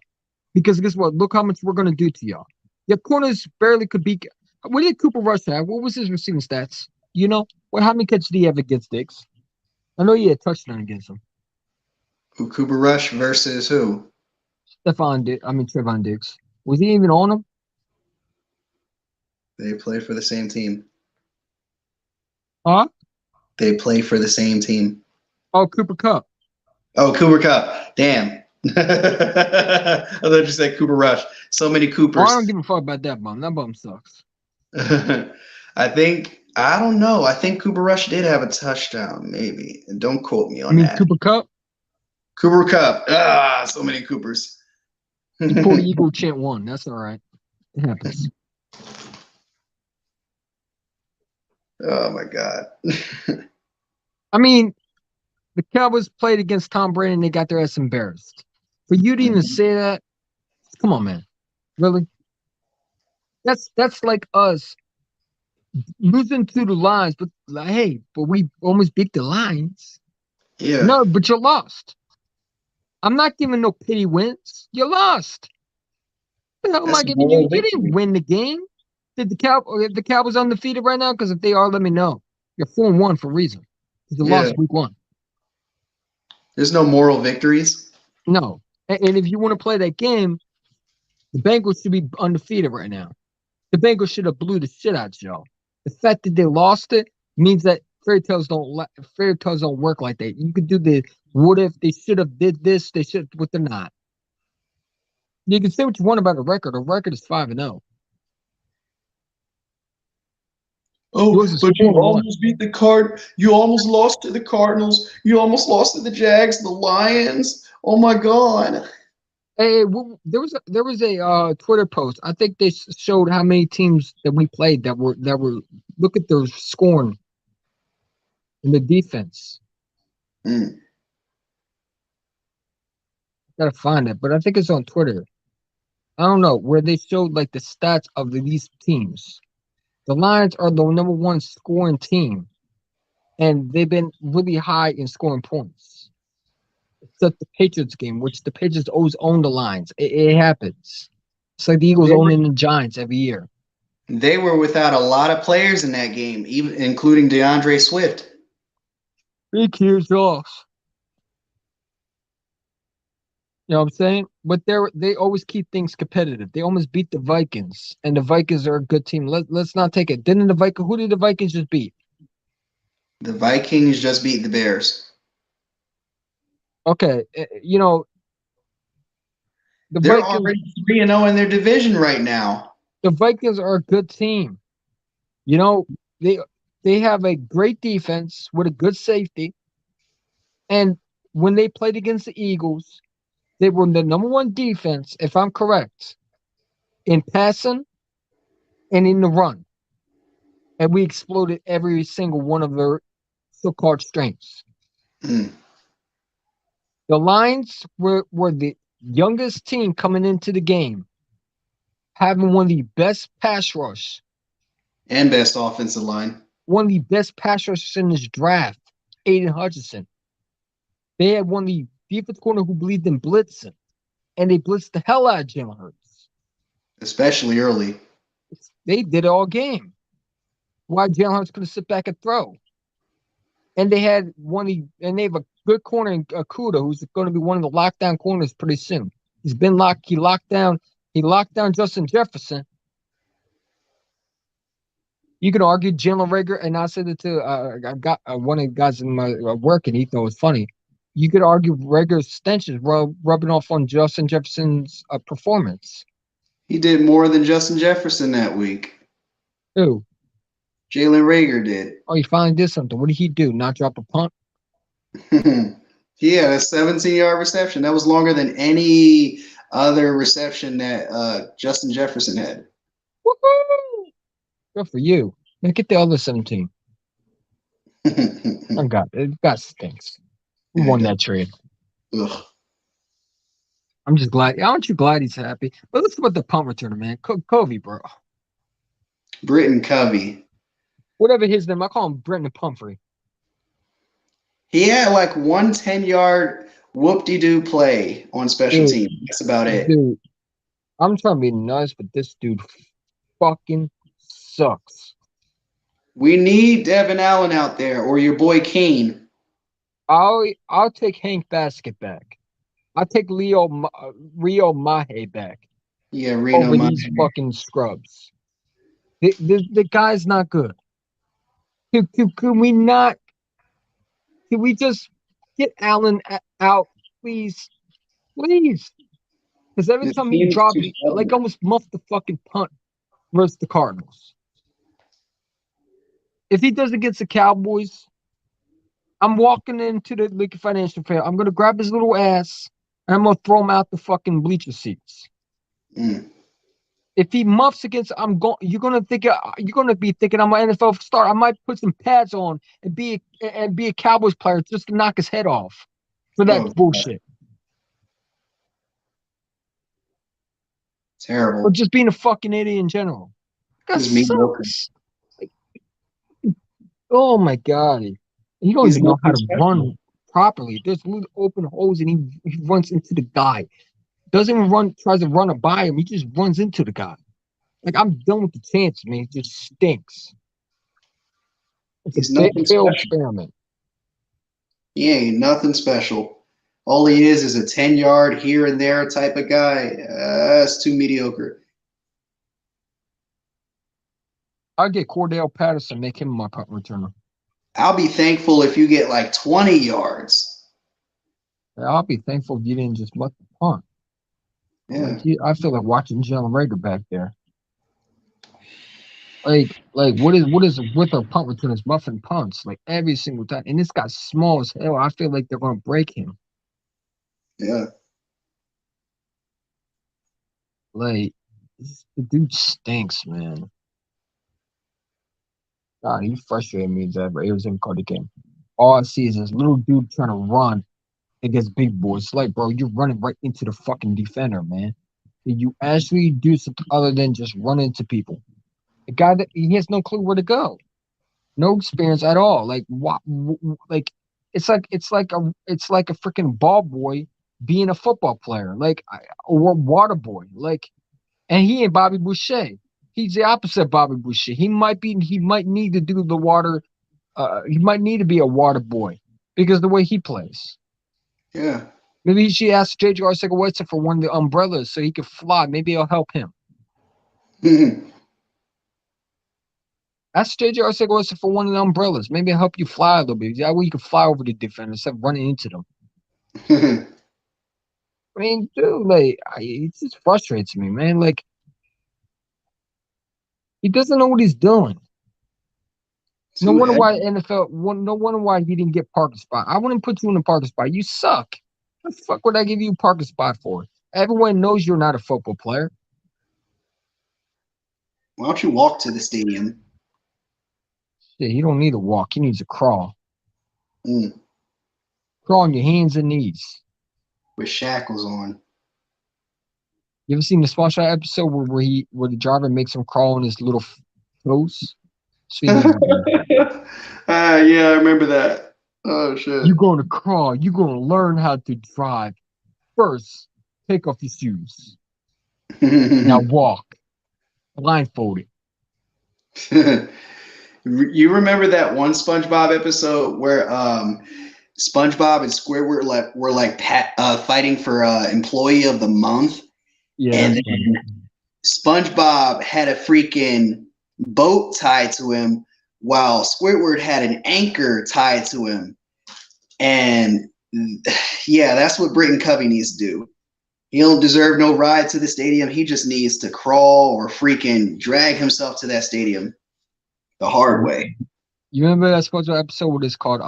Because guess what? Look how much we're gonna do to y'all. Your corners barely could be. What did Cooper Rush have? What was his receiving stats? You know, how many catches did he have against Diggs? I know he had a touchdown against him. Cooper Rush versus who? Trevon Diggs. Was he even on him? They play for the same team. Huh? They play for the same team. Oh, Cooper Kupp. Oh, Cooper Kupp. Damn. I thought you said Cooper Rush. So many Oh, I Coopers. don't give a fuck about that bum. That bum sucks. I don't know. I think Cooper Rush did have a touchdown, maybe. And don't quote me I on mean, that. Cooper Cup, Cooper Cup. Ah, so many Coopers. he pulled the Eagle chant one. That's all right. It happens. Oh my God. I mean, the Cowboys played against Tom Brady and they got their ass embarrassed. For you to even say that, come on, man. Really? That's like us losing to the Lions, but like, hey, but we almost beat the Lions. Yeah. No, but you lost. I'm not giving no pity wins. You lost. The hell am That's I a giving you? moral You didn't victory. win the game. Did the Cowboys undefeated right now? Because if they are, let me know. You're 4-1 for a reason. Because you Yeah. lost week one. There's no moral victories. No. And if you want to play that game, the Bengals should be undefeated right now. The Bengals should have blew the shit out y'all. The fact that they lost it means that fairy tales don't work like that. You could do the what if they should have did this, they should, but they're not. You can say what you want about a record. A record is 5-0. Oh, Yours is but you 4-1. almost beat the Card. You almost lost to the Cardinals. You almost lost to the Jags, the Lions. Oh my God. Hey, there was a Twitter post. I think they showed how many teams that we played that were look at their scoring in the defense. Mm. Gotta find it, but I think it's on Twitter. I don't know where they showed like the stats of these teams. The Lions are the number one scoring team, and they've been really high in scoring points. Except the Patriots game, which the Patriots always own the Lions. It happens. It's like the Eagles They were owning the Giants every year. they were without a lot of players in that game, even including DeAndre Swift. Big years off. You know what I'm saying? But they always keep things competitive. They almost beat the Vikings, and the Vikings are a good team. Let's not take it. Didn't the Vikings? Who did the Vikings just beat? The Vikings just beat the Bears. Okay, you know the They're Vikings. already 3-0 in their division right now. The Vikings are a good team. You know they they have a great defense with a good safety, and when they played against the Eagles, they were the number one defense, if I'm correct, in passing and in the run, and we exploded every single one of their so-called strengths. Mm. The Lions were the youngest team coming into the game, having one of the best pass rush, And best offensive line. one of the best pass rushers in this draft, Aiden Hutchinson. They had one of the defense corner who believed in blitzing, and they blitzed the hell out of Jalen Hurts. Especially early. They did it all game. Why Jalen Hurts couldn't sit back and throw? And they had and they have a good corner in Akuda, who's going to be one of the lockdown corners pretty soon. He's been locked. He locked down Justin Jefferson. You can argue Jalen Rager, and I said it to I got one of the guys in my work, and he thought it was funny. You could argue Rager's stench is rubbing off on Justin Jefferson's performance. He did more than Justin Jefferson that week. Who? Jalen Rager did. Oh, he finally did something. What did he do? Not drop a punt? He had a 17-yard reception. That was longer than any other reception that Justin Jefferson had. Woohoo! Good for you. Now get the other 17. Oh, God. God stinks. Who won that trade? Ugh. I'm just glad. Aren't you glad he's happy? But let's talk about the punt returner, man. Covey, bro. Britton Covey. Whatever his name. I call him Brenton Pumphrey. He had like one 10-yard whoop-de-doo play on special teams. That's about it. Dude, I'm trying to be nice, but this dude fucking sucks. We need Devin Allen out there or your boy Kane. I'll take Hank Basket back. I'll take Rio Mahe back Yeah, Reno over Meyer. these fucking scrubs. The guy's not good. Can we not? Can we just get Allen out, please? Please. Because every This time he team is drops, too like stubborn. almost muffed the fucking punt versus the Cardinals. If he does against the Cowboys, I'm walking into the Lincoln Financial Fair. I'm gonna grab his little ass and I'm gonna throw him out the fucking bleacher seats. Mm. If he muffs against, I'm going. You're gonna be thinking I'm an NFL star. I might put some pads on and be a Cowboys player just to knock his head off for that Oh, bullshit, or terrible. just being a fucking idiot in general. That He's mediocre. sucks. Like, oh my god, he don't He's even know how nothing to special. run properly. There's little open holes, and he runs into the guy. Doesn't even run. Tries to run it by him. He just runs into the guy. Like I'm done with the chance, man. It just stinks. It's a He's nothing failed special. experiment. He ain't nothing special. All he is a 10-yard here and there type of guy. That's too mediocre. I'll get Cordell Patterson, make him my punt returner. I'll be thankful if you get like 20 yards. I'll be thankful if you didn't just muff the punt. Yeah. I feel like watching Jalen Rager back there. What is with our punt returners muffing punts like every single time, and this guy's small as hell. I feel like they're gonna break him. Yeah. Like the dude stinks, man. God, he frustrated me that it was in Cardi game. All I see is this little dude trying to run against big boys. It's like, bro, you're running right into the fucking defender, man. Did you actually do something other than just run into people? A guy that he has no clue where to go, no experience at all. Like what? Like it's like a freaking ball boy being a football player, or water boy. Like, and he ain't Bobby Boucher. He's the opposite of Bobby Boucher. He might need to do the water. He might need to be a water boy because of the way he plays. Yeah. Maybe he should ask JJ Arcega-Whiteside for one of the umbrellas so he could fly. Maybe it'll help him. Ask JJ Arcega-Whiteside for one of the umbrellas. Maybe it'll help you fly a little bit. That way you can fly over the defender instead of running into them. I mean, dude, it just frustrates me, man. Like, he doesn't know what he's doing. No Too wonder heavy. why NFL. No wonder why he didn't get parking spot. I wouldn't put you in a parking spot. You suck. What the fuck would I give you a parking spot for? Everyone knows you're not a football player. Why don't you walk to the stadium? Shit, he don't need to walk. He needs to crawl. Mm. Crawl on your hands and knees. With shackles on. You ever seen the Small Shot episode where the driver makes him crawl on his little toes? So he needs to do. Yeah, I remember that. Oh shit. You're going to crawl. You're going to learn how to drive. First, take off your shoes. Now walk. Blindfolded. You remember that one SpongeBob episode where SpongeBob and Squidward were fighting for employee of the month, Yeah. and then SpongeBob had a freaking boat tied to him, while Squidward had an anchor tied to him. And yeah, that's what Britton Covey needs to do. He don't deserve no ride to the stadium. He just needs to crawl or freaking drag himself to that stadium the hard way. You remember that SpongeBob episode what it's called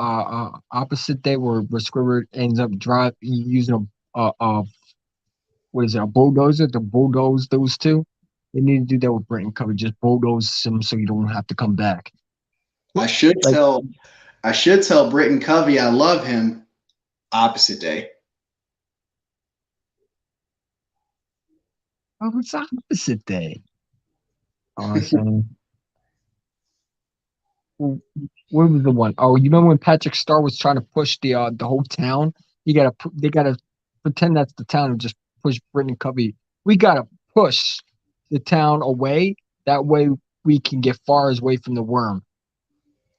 Opposite Day where Squidward ends up using what is it, a bulldozer to bulldoze those two? They need to do that with Britton Covey, just bulldoze him so you don't have to come back. I should Like, tell Britton Covey I love him. Opposite Day. oh, it's Opposite Day. Awesome. What was the one? Oh, you remember when Patrick Star was trying to push the whole town? They gotta pretend that's the town and just push Britton Covey. We gotta push the town away. That way we can get far away from the worm.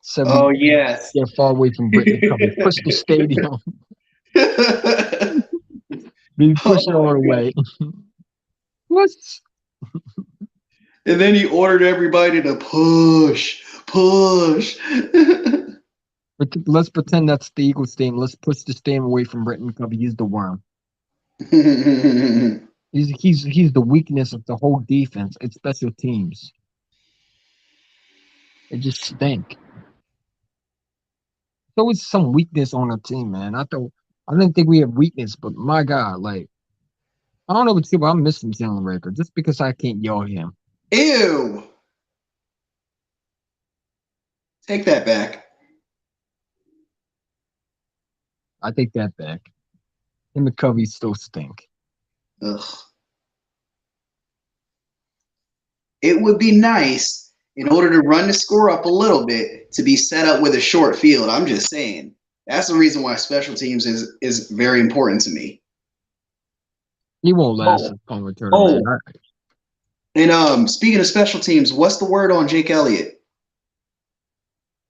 So Oh we yes. get far away from Britton Covey. Push the stadium. We push it all the way. What? And then he ordered everybody to push. Let's pretend that's the Eagles team. Let's push the stadium away from Britton Covey. Use the worm. He's the weakness of the whole defense. It's special teams. It just stink. There's always some weakness on a team, man. I didn't think we had weakness, but my God, like I don't know what you, but I'm missing Jalen Raker just because I can't yell at him. Ew. Take that back. I take that back. Him and Covey still stink. Ugh. It would be nice in order to run the score up a little bit to be set up with a short field. I'm just saying. That's the reason why special teams is very important to me. He won't last a punt returner, man. And speaking of special teams, what's the word on Jake Elliott?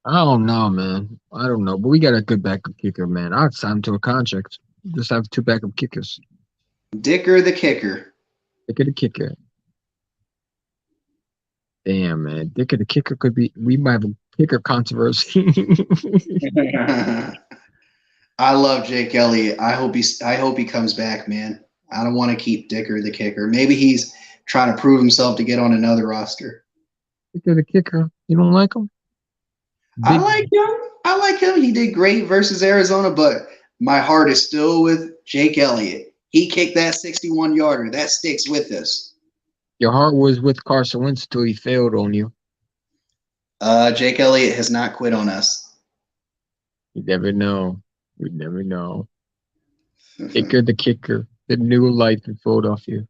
I don't know, man. I don't know, but we got a good backup kicker, man. I'd sign him to a contract. Just have two backup kickers. Dicker the kicker. Dicker the kicker. Damn, man. Dicker the kicker could be. We might have a kicker controversy. I love Jake Elliott. I hope he comes back, man. I don't want to keep Dicker the kicker. Maybe he's trying to prove himself to get on another roster. Dicker the kicker. You don't like him? I like him. He did great versus Arizona, but my heart is still with Jake Elliott. He kicked that 61-yarder. That sticks with us. Your heart was with Carson Wentz until he failed on you. Jake Elliott has not quit on us. You never know. We never know. Dicker the kicker. The new life in Philadelphia.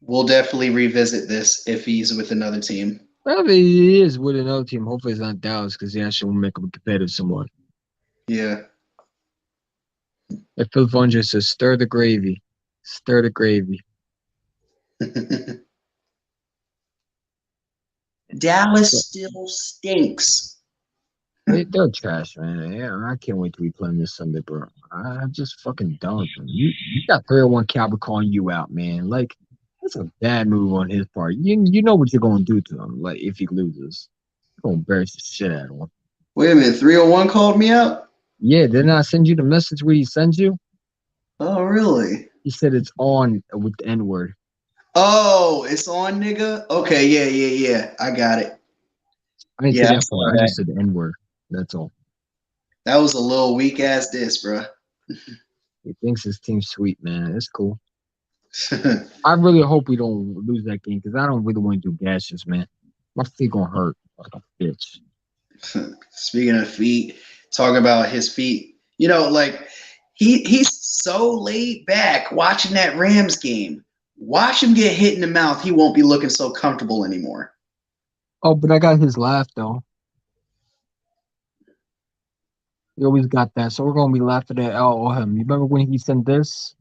We'll definitely revisit this if he's with another team. Well, he is with another team. Hopefully, it's not Dallas because he actually will make him competitive somewhat. Yeah. If Phil Vondra says, stir the gravy. Stir the gravy. Dallas still stinks. They're trash, man. Yeah, I can't wait to be playing this Sunday, bro. I'm just fucking done with them. You got 301 Cowboy calling you out, man. Like, that's a bad move on his part. You know what you're going to do to him, like, if he loses. You're going to embarrass the shit out of him. Wait a minute. 301 called me out? Yeah, didn't I send you the message where he sends you? Oh, really? He said it's on with the N-word. Oh, it's on, nigga? Okay, yeah. I got it. I didn't say that part. I just said the N-word. That's all. That was a little weak-ass diss, bro. He thinks his team's sweet, man. It's cool. I really hope we don't lose that game because I don't really want to do gashes, man. My feet gonna hurt like a bitch. Speaking of feet, talking about his feet, like he's so laid back watching that Rams game. Watch him get hit in the mouth. He won't be looking so comfortable anymore. Oh, but I got his laugh though. He always got that, so we're gonna be laughing at him. You remember when he sent this?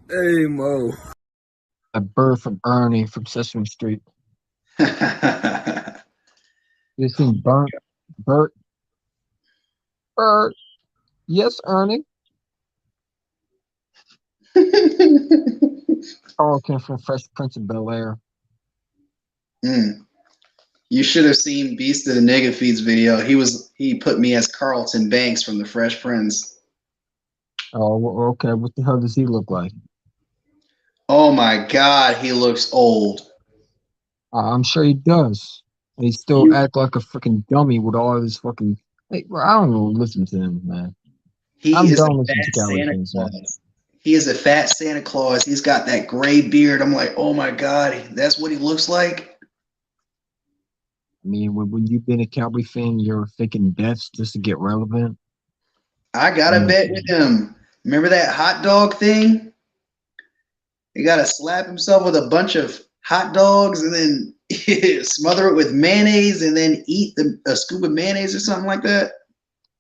Hey, Mo. A bird from Ernie from Sesame Street. You seen Bert? Yes, Ernie. Carlton from Fresh Prince of Bel-Air. You should have seen Beast of the Nigga Feeds video. He put me as Carlton Banks from the Fresh Prince. Oh, okay. What the hell does he look like? Oh my God, he looks old. I'm sure he does. And he still act like a freaking dummy with all this fucking. Hey, bro, I don't know. Listen to him, man. I'm done listening to Cowboys, man. He is a fat Santa Claus. He's got that gray beard. I'm like, oh my God, that's what he looks like. I mean, when you've been a Cowboy fan, you're faking deaths just to get relevant. I got to bet with him. Remember that hot dog thing? He got to slap himself with a bunch of hot dogs and then smother it with mayonnaise and then eat a scoop of mayonnaise or something like that.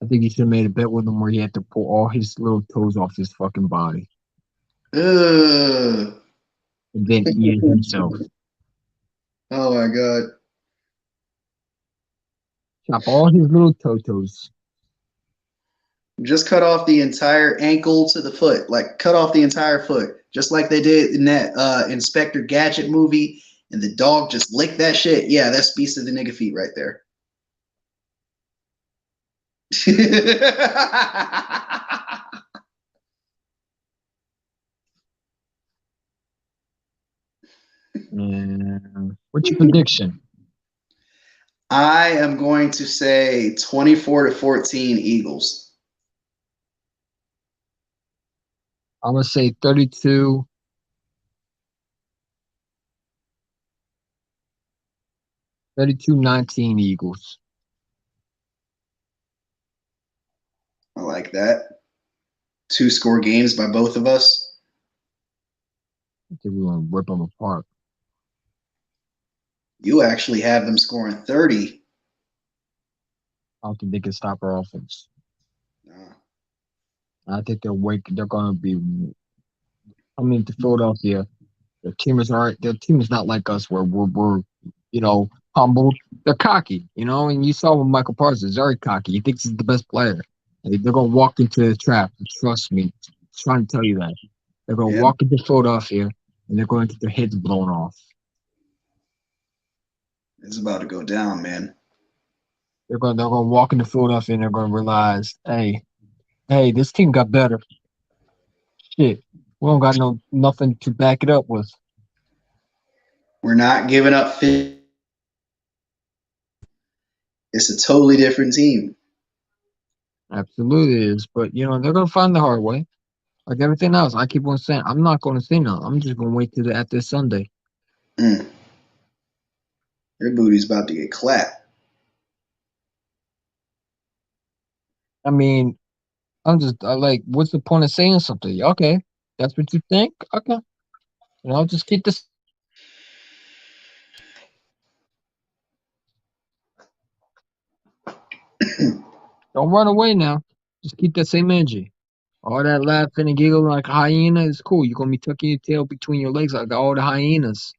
I think he should have made a bet with him where he had to pull all his little toes off his fucking body. Ugh. And then eat it himself. Oh my God. Chop all his little toes. Just cut off the entire ankle to the foot. Like cut off the entire foot. Just like they did in that Inspector Gadget movie. and the dog just licked that shit, yeah, that's Beast of the Nigga feet right there. And what's your prediction? I am going to say 24-14 Eagles. I'm gonna say 32. 32-19 Eagles. I like that. 2-score games by both of us. I think we're gonna rip them apart. You actually have them scoring 30. I don't think they can stop our offense. Nah. I think they're gonna be coming to Philadelphia. Their team is alright. Their team is not like us where we're humbled. They're cocky, and you saw with Michael Parsons, very cocky. He thinks he's the best player. They're gonna walk into the trap. Trust me. I'm trying to tell you that. They're gonna Yeah, walk into Philadelphia and they're going to get their heads blown off. it's about to go down, man. They're gonna walk into Philadelphia and they're gonna realize, hey, this team got better. Shit. We don't got nothing to back it up with. We're not giving up. It's a totally different team. Absolutely is. But they're gonna find the hard way. Like everything else. I keep on saying I'm not gonna say no. I'm just gonna wait till after Sunday. Mm. Your booty's about to get clapped. I mean, what's the point of saying something? Okay, that's what you think? Okay. Just keep this. Don't run away now. Just keep that same energy. All that laughing and giggling like a hyena is cool. You're gonna be tucking your tail between your legs like all the hyenas.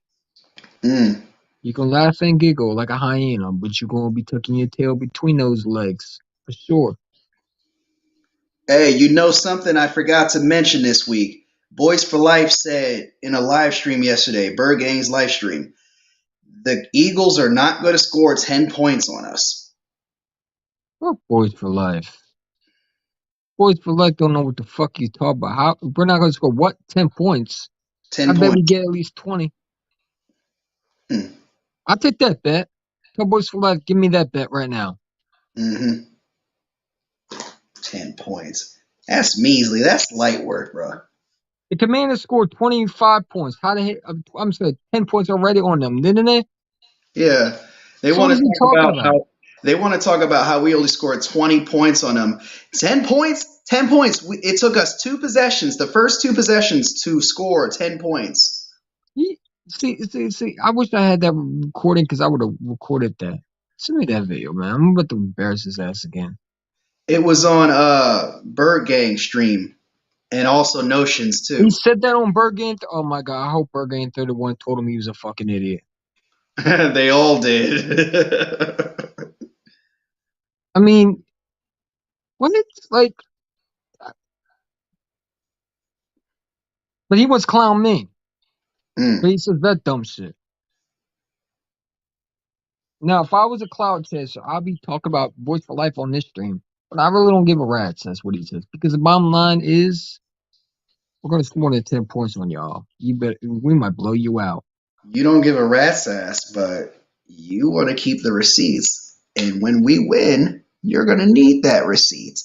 Mm. You can laugh and giggle like a hyena, but you're gonna be tucking your tail between those legs for sure. Hey, you know something I forgot to mention this week? Boys for Life said in a live stream yesterday, Bird Gang's live stream, the Eagles are not going to score 10 points on us. Fuck boys for life. Boys for life don't know what the fuck you talk about. How we're not gonna score what 10 points? 10 I bet we points. get at least 20. Hmm. I'll take that bet. Tell boys for life, give me that bet right now. Mm-hmm. 10 points. That's measly. That's light work, bro. The Commanders scored 25 points. How the heck? I'm sorry, 10 points already on them, didn't they? Yeah. They So want what to is he talk talking about about? how we only scored 20 points on them. 10 points? 10 points. It took us 2 possessions, the first 2 possessions to score 10 points. See. I wish I had that recording because I would have recorded that. Send me that video, man. I'm about to embarrass his ass again. It was on Bird Gang stream and also Notions He too. said that on Bergen. Oh my god! I hope Bergen 31 told him he was a fucking idiot. They all did. I mean, what? Like, but he was clown me. But Mm. he says that dumb shit. Now, if I was a cloud chaser, I'd be talking about Voice for Life on this stream. But I really don't give a rat's. That's what he says. Because the bottom line is, we're gonna score more than 10 points on y'all. We might blow you out. You don't give a rat's ass, but you want to keep the receipts. And when we win, you're going to need that receipt.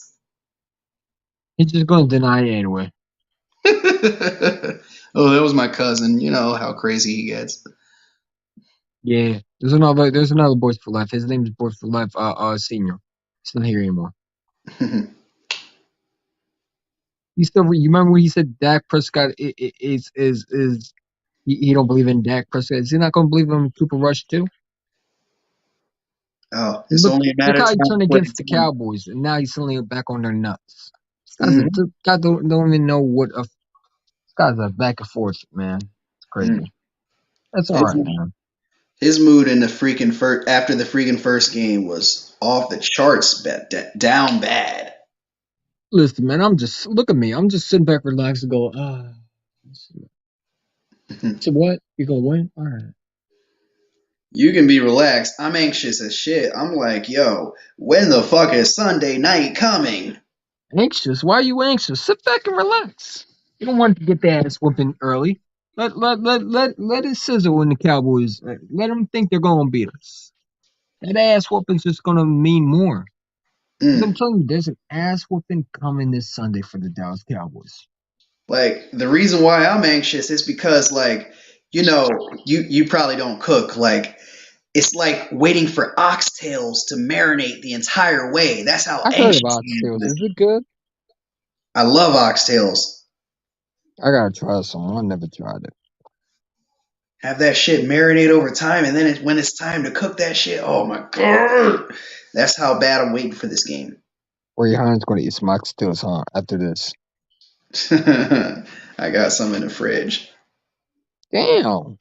He's just gonna deny it anyway. Oh, that was my cousin. You know how crazy he gets. Yeah. There's another Voice for Life. His name is Voice for Life senior. He's not here anymore. You remember when he said Dak Prescott is he don't believe in Dak Prescott? Is he not gonna believe in Cooper Rush too? Oh, it's Look, only a look matter of how he time turned before they against the win. Cowboys, and now he's suddenly back on their nuts. Mhm. This guy don't even know this guy's a back and forth, man. It's Mm. crazy. That's all His, right, man. his mood in the freaking first after the freaking first game was off the charts, down bad. Listen, man, look at me. I'm just sitting back, relaxed, and go, ah. So what? You gonna win? All right. You can be relaxed. I'm anxious as shit. I'm like, yo, when the fuck is Sunday night coming? Anxious? Why are you anxious? Sit back and relax. You don't want to get the ass whooping early. Let it sizzle when the Cowboys. Let them think they're gonna beat us. That ass whooping's just gonna mean more. Because I'm Mm. telling you, there's an ass whooping coming this Sunday for the Dallas Cowboys. Like the reason why I'm anxious is because like, you probably don't cook. Like it's like waiting for oxtails to marinate the entire way. That's how I heard of anxious I am for oxtails. this Is it game. good? I love oxtails. I gotta try some. I never tried it. Have that shit marinate over time, and then when it's time to cook that shit, oh my god, that's how bad I'm waiting for this game. Or your Heinz gonna eat some oxtails, huh? After this. I got some in the fridge. Damn.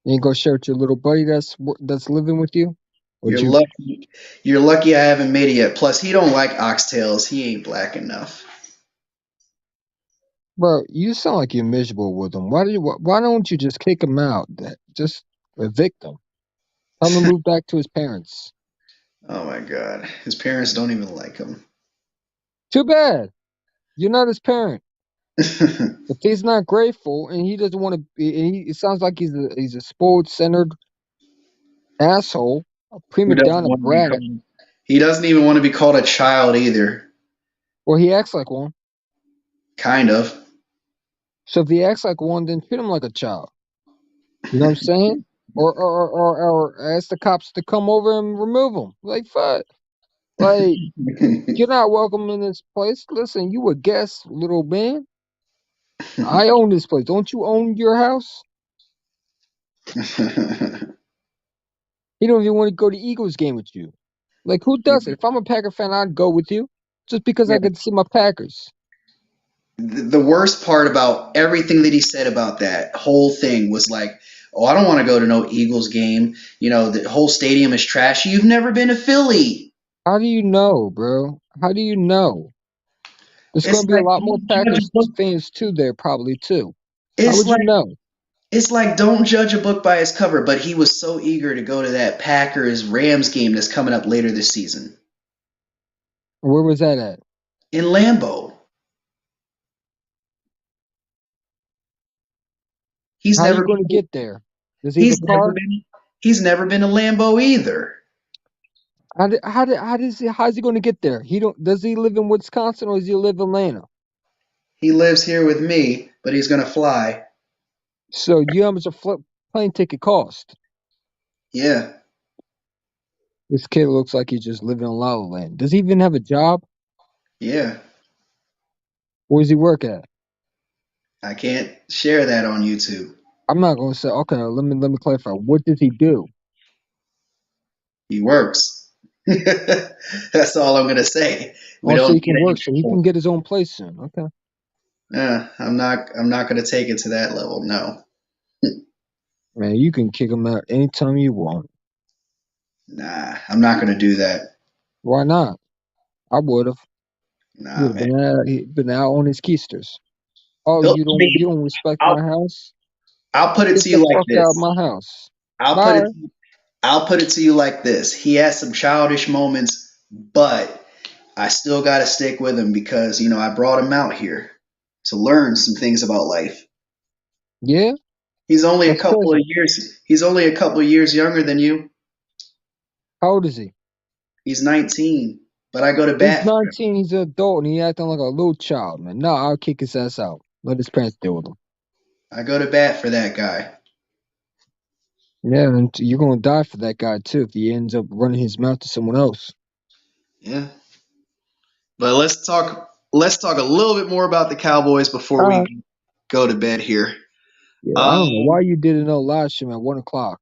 You ain't gonna share with your little buddy that's living with you? Would You're you, lucky. You're lucky I haven't made it yet. Plus, he don't like oxtails. He ain't black enough. bro? You sound like you're miserable with him. Why don't you just kick him out? Just evict him. Tell him to move back to his parents. Oh my god, his parents don't even like him. Too bad. You're not his parent. If he's not grateful and he doesn't want to be, it sounds like he's a spoiled, centered asshole, a Who prima doesn't donna want to be brat. called? He doesn't even want to be called a child either. Well, he acts like one. Kind of. So if he acts like one, then treat him like a child. You know what I'm saying? Or ask the cops to come over and remove him. Like fuck. Like you're not welcome in this place. Listen, you a guest, little man. I own this place. Don't you own your house? He don't even want to go to Eagles game with you. Like who does it? If I'm a Packer fan, I'd go with you just because I Yeah. get to see my Packers. The worst part about everything that he said about that whole thing was like, oh, I don't want to go to no Eagles game. The whole stadium is trashy. You've never been to Philly. How do you know, bro? How do you know? There's going It's to be a like lot more don't judge a Packers book. fans too there, probably too. How It's would you like know? it's like don't judge a book by its cover. But he was so eager to go to that Packers Rams game that's coming up later this season Where was that at? in Lambeau. He's How are you never going to been. get there? Does he have a He's never car? been. He's never been to Lambeau either. How's he going to get there? He don't. Does he live in Wisconsin or does he live in Atlanta? He lives here with me, but he's gonna fly. So you know how much a plane ticket cost? Yeah, This kid looks like he's just living in La La Land. Does he even have a job? yeah. Where does he work at? I can't share that on YouTube. I'm not going to say. Okay, let me clarify. What does he do? He works. That's all I'm gonna say. We Oh, so don't he get can any work, so he can trouble. get his own place soon. Okay, I'm not gonna take it to that level. No. man, you can kick him out anytime you want. Nah, I'm not gonna do that. Why not? I would have. He Nah, would have man. been out on his keisters. Oh, He'll, you I don't mean, you don't respect I'll my house? I'll put it Get to the you like fuck out of this. my house. I'll put it Bye. I'll put it to you like this. He has some childish moments, but I still gotta stick with him because I brought him out here to learn some things about life. Yeah, He's only a that's couple of crazy. years. He's only a couple of years younger than you. How old is he? He's 19, but I go to He's bat for him. 19. He's an adult, and he acting like a little child, man. No, I'll kick his ass out. Let his parents deal with him. I go to bat for that guy. Yeah, and you're gonna die for that guy too if he ends up running his mouth to someone else. Yeah. But let's talk a little bit more about the Cowboys before All we right. go to bed here. Yeah, I don't know Um why you didn't know live stream at 1 o'clock.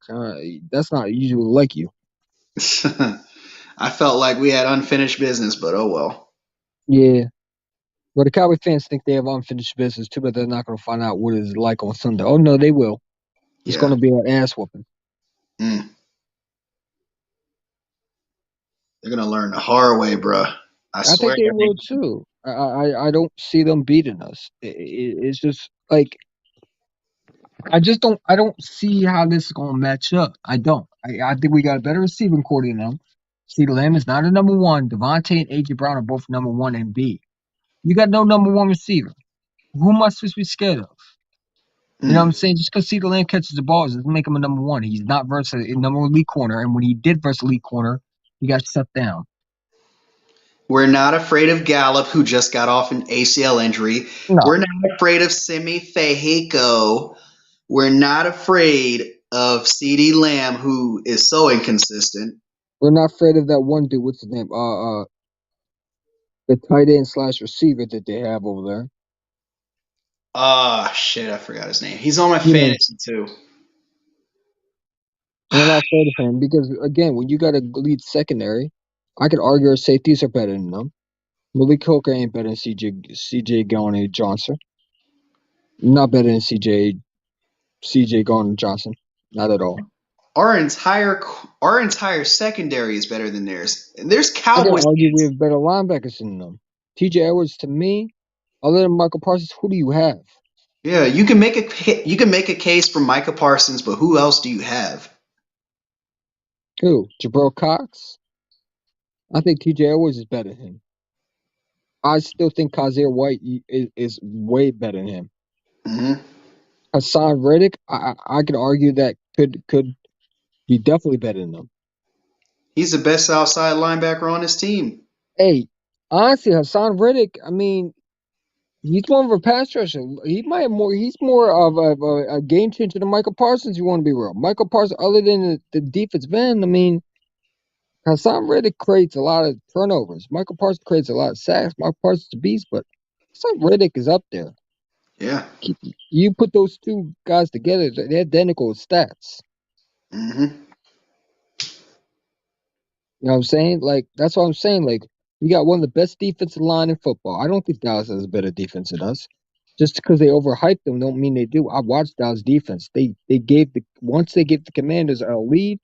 That's not usually like you. I felt like we had unfinished business, but oh well. Yeah. Well, the Cowboy fans think they have unfinished business too, but they're not gonna find out what it's like on Sunday. Oh no, they will. It's Yeah. gonna be an ass whooping. Mm. They're gonna learn the hard way, bruh. I I think swear. they will too. I don't see them beating us. It's just like I don't see how this is gonna match up. I don't. I think we got a better receiving core than them. CeeDee Lamb is not a number one. Devontae and AJ Brown are both number one and B. You got no number one receiver. Who am I supposed to be scared of? You know what I'm Mm. saying? Just because CeeDee Lamb catches the balls doesn't make him a number one. He's not versus a number one elite corner. And when he did versus elite corner, he got shut down. We're not afraid of Gallup, who just got off an ACL injury. No, We're not afraid of Simi Fehiko. We're not afraid of CD Lamb, who is so inconsistent. we're not afraid of that one dude. What's his name? The tight end slash receiver that they have over there. Ah, shit, I forgot his name. He's on my You know, fantasy too. we're not afraid of him because again, when you got a lead secondary, I could argue our safeties are better than them. Malik Hooker ain't better than CJ Gardner Johnson. Not better than CJ Gardner Johnson. Not at all. Our entire our entire secondary is better than theirs. And there's I could Cowboys argue we fans. have better linebackers than them. TJ Edwards to me, other than Michael Parsons, who do you have? Yeah, you can make a case for Micah Parsons, but who else do you have? Who? Jabril Cox? I think TJ Edwards is better than him. I still think Kazir White is way better than him. Hmm. Hassan Reddick, I could argue that could be definitely better than them. He's the best outside linebacker on his team. Hey, honestly, Hassan Reddick, I mean, he's more of a pass rusher. He might have more. He's more of a game changer than Michael Parsons. You want to be real? Michael Parsons, other than the defensive end, I mean, Hassan Reddick creates a lot of turnovers. Michael Parsons creates a lot of sacks. Michael Parsons is a beast, but Hassan Reddick is up there. Yeah. You put those two guys together, they're identical stats. Hmm. You know what I'm saying? Like that's what I'm saying. Like we got one of the best defensive line in football. I don't think Dallas has a better defense than us. Just because they overhyped them don't mean they do. I watched Dallas defense. They gave the once they gave the Commanders a lead,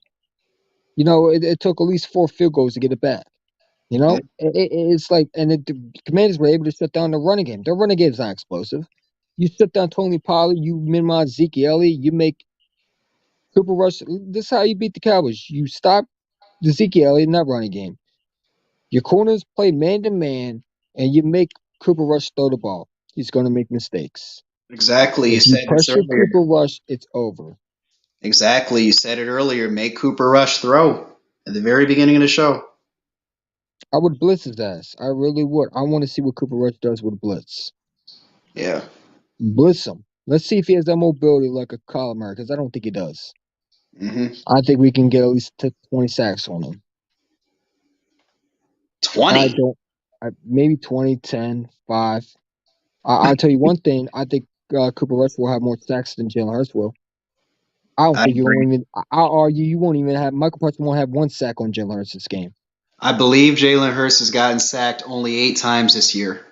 you know, it took at least 4 field goals to get it back. You Yeah. know, it's like, and the Commanders were able to shut down the running game. Their running game is not explosive. You shut down Tony Pollard, you minimize Zeke Elliott, you make Cooper Rush. This is how you beat the Cowboys. You stop the Zeke Elliott in that running game. Your corners play man to man, and you make Cooper Rush throw the ball. He's going to make mistakes. Exactly. You If you said this pressure earlier. Cooper Rush, it's over. Exactly. You said it earlier. Make Cooper Rush throw at the very beginning of the show. I would blitz his ass. I really would. I want to see what Cooper Rush does with a blitz. Yeah. Blitz him. Let's see if he has that mobility like a Kyler Murray, because I don't think he does. Hmm. I think we can get at least 20 sacks on him. I 20. don't. Maybe 20, 10, 5. I'll tell you one thing. I think Cooper Rush will have more sacks than Jalen Hurts will. I don't I think you won't agree. even. I'll argue you won't even have Michael Parsons won't have one sack on Jalen Hurts this game. I believe Jalen Hurts has gotten sacked only 8 times this year.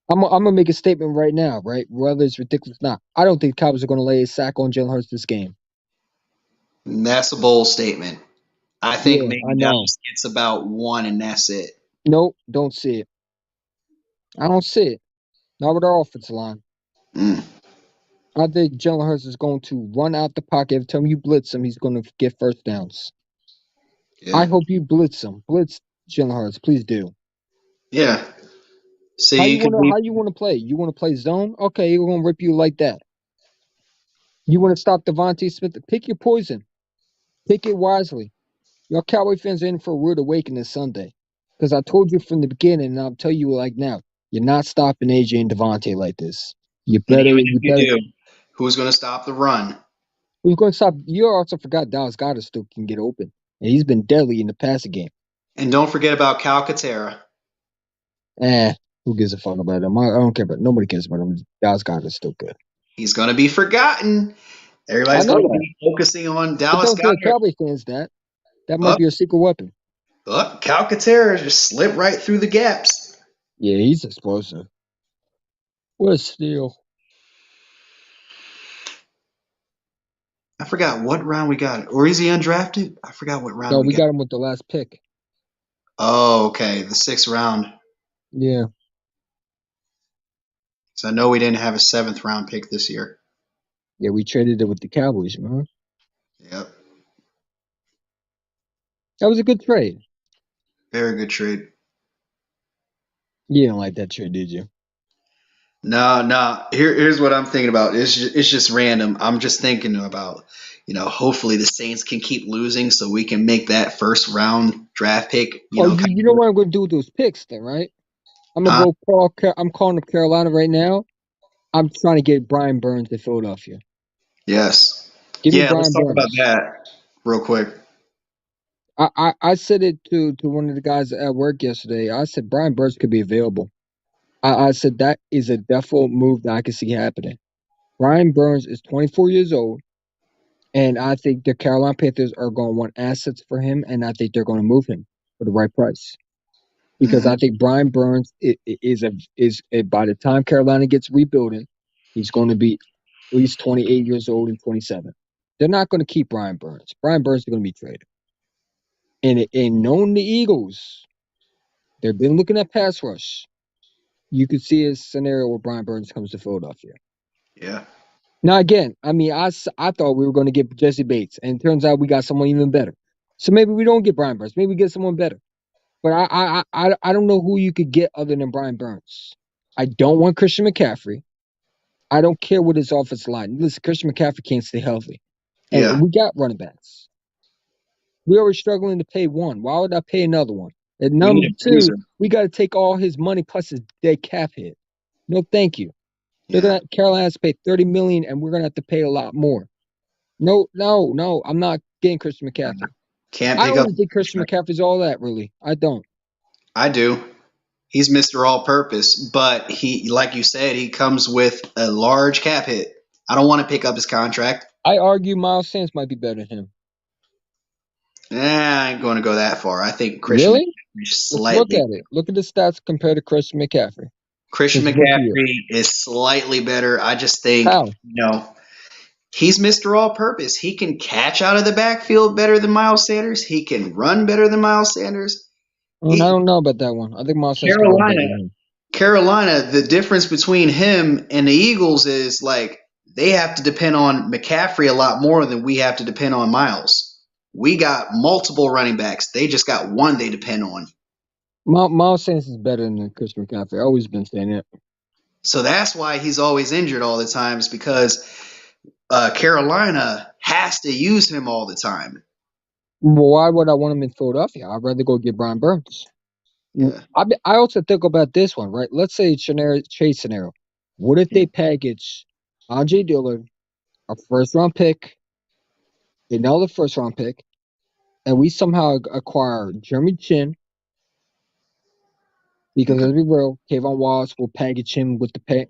I'm gonna make a statement right now, right? Whether it's ridiculous or not, I don't think the Cowboys are gonna lay a sack on Jalen Hurts this game. And that's a bold statement. I think Yeah, maybe I know. Dallas gets about one and that's it. Nope, don't see it. I don't see it. Not with our offensive line. Mm, I think Jalen Hurts is going to run out the pocket. Every time you blitz him, he's going to get first downs. I yeah. hope you blitz him. Blitz Jalen Hurts, please do. Yeah. See, you could be How you wanna play? You wanna play zone? Okay, we're gonna rip you like that. You wanna stop Devontae Smith? Pick your poison. Pick it wisely. Y'all Cowboy fans are in for a rude awakening this Sunday. Because I told you from the beginning, and I'll tell you like now, you're not stopping AJ and Devontae like this. and even if You you better. do, who's going to stop the run? Who's going to stop? You also forgot Dallas Goddard still can get open, and he's been deadly in the passing game. And don't forget about Calcaterra. Eh, who gives a fuck about him? I don't care about nobody cares about him. Dallas Goddard is still good. He's going to be forgotten. I Everybody's know going to that, be focusing on but Dallas don't tell the Goddard. Cowboy fans that. That might Up, be a secret weapon. up. Calcaterra just slipped right through the gaps. Yeah, he's explosive. What a steal. I forgot what round we got. Or is he undrafted? I forgot what round No, we we got. got him with the last pick. Oh, okay. The 6th round. Yeah. So I know we didn't have a 7th round pick this year. Yeah, we traded it with the Cowboys, man. Yep. That was a good trade. Very good trade. You didn't like that trade, did you? No, no. Here's what I'm thinking about. It's just random. I'm just thinking about, hopefully the Saints can keep losing so we can make that first round draft pick. Oh, you know what I'm going to do with those picks, then, right? I'm gonna Huh? go call. I'm calling up Carolina right now. I'm trying to get Brian Burns to Philadelphia. Yes. Give me Yeah. Let's Brian talk about Burns. that real quick. I said it to one of the guys at work yesterday. I said Brian Burns could be available. I said that is a default move that I can see happening. Brian Burns is 24 years old, and I think the Carolina Panthers are going to want assets for him, and I think they're going to move him for the right price. Because Hmm. I think Brian Burns is by the time Carolina gets rebuilding, he's going to be at least 28 years old and 27. They're not going to keep Brian Burns. Brian Burns is going to be traded. And knowing the Eagles, they've been looking at pass rush. You could see a scenario where Brian Burns comes to Philadelphia. Yeah. Now, again, I mean, I thought we were going to get Jesse Bates, and it turns out we got someone even better. So maybe we don't get Brian Burns. Maybe we get someone better. But I don't know who you could get other than Brian Burns. I don't want Christian McCaffrey. I don't care what his offensive line. Listen, Christian McCaffrey can't stay healthy. And Yeah. we got running backs. We already struggling to pay one. Why would I pay another one? And We number need a two, bruiser. we got to take all his money plus his dead cap hit. No, thank you. Yeah. Carolina has to pay $30 million, and we're gonna have to pay a lot more. No, no, no. I'm not getting Christian McCaffrey. Can't I pick don't up. even think Christian McCaffrey's all that really. I don't. I do. He's Mr. All Purpose, but he, like you said, he comes with a large cap hit. I don't want to pick up his contract. I argue Miles Sanders might be better than him. I ain't going to go that far. I think Christian Really? McCaffrey is Let's look slightly. at it. Look at the stats compared to Christian McCaffrey. Christian His rookie year. McCaffrey is slightly better. I just think, How? he's Mr. All Purpose. He can catch out of the backfield better than Miles Sanders. He can run better than Miles Sanders. I He don't know about that one. I think Miles Sanders can run better Carolina, than him. Carolina, the difference between him and the Eagles is like they have to depend on McCaffrey a lot more than we have to depend on Miles. We got multiple running backs. They just got one they depend on. Miles Sanders is better than Christian McCaffrey. I've always been saying that. So that's why he's always injured all the time, is because Carolina has to use him all the time. Well, why would I want him in Philadelphia? I'd rather go get Brian Burns. Yeah. I also think about this one, right? Let's say trade scenario. What if they package Andre Dillard, a first round pick, another first round pick, and we somehow acquire Jeremy Chin because Okay. let's be real, Kayvon Wallace will package him with the pay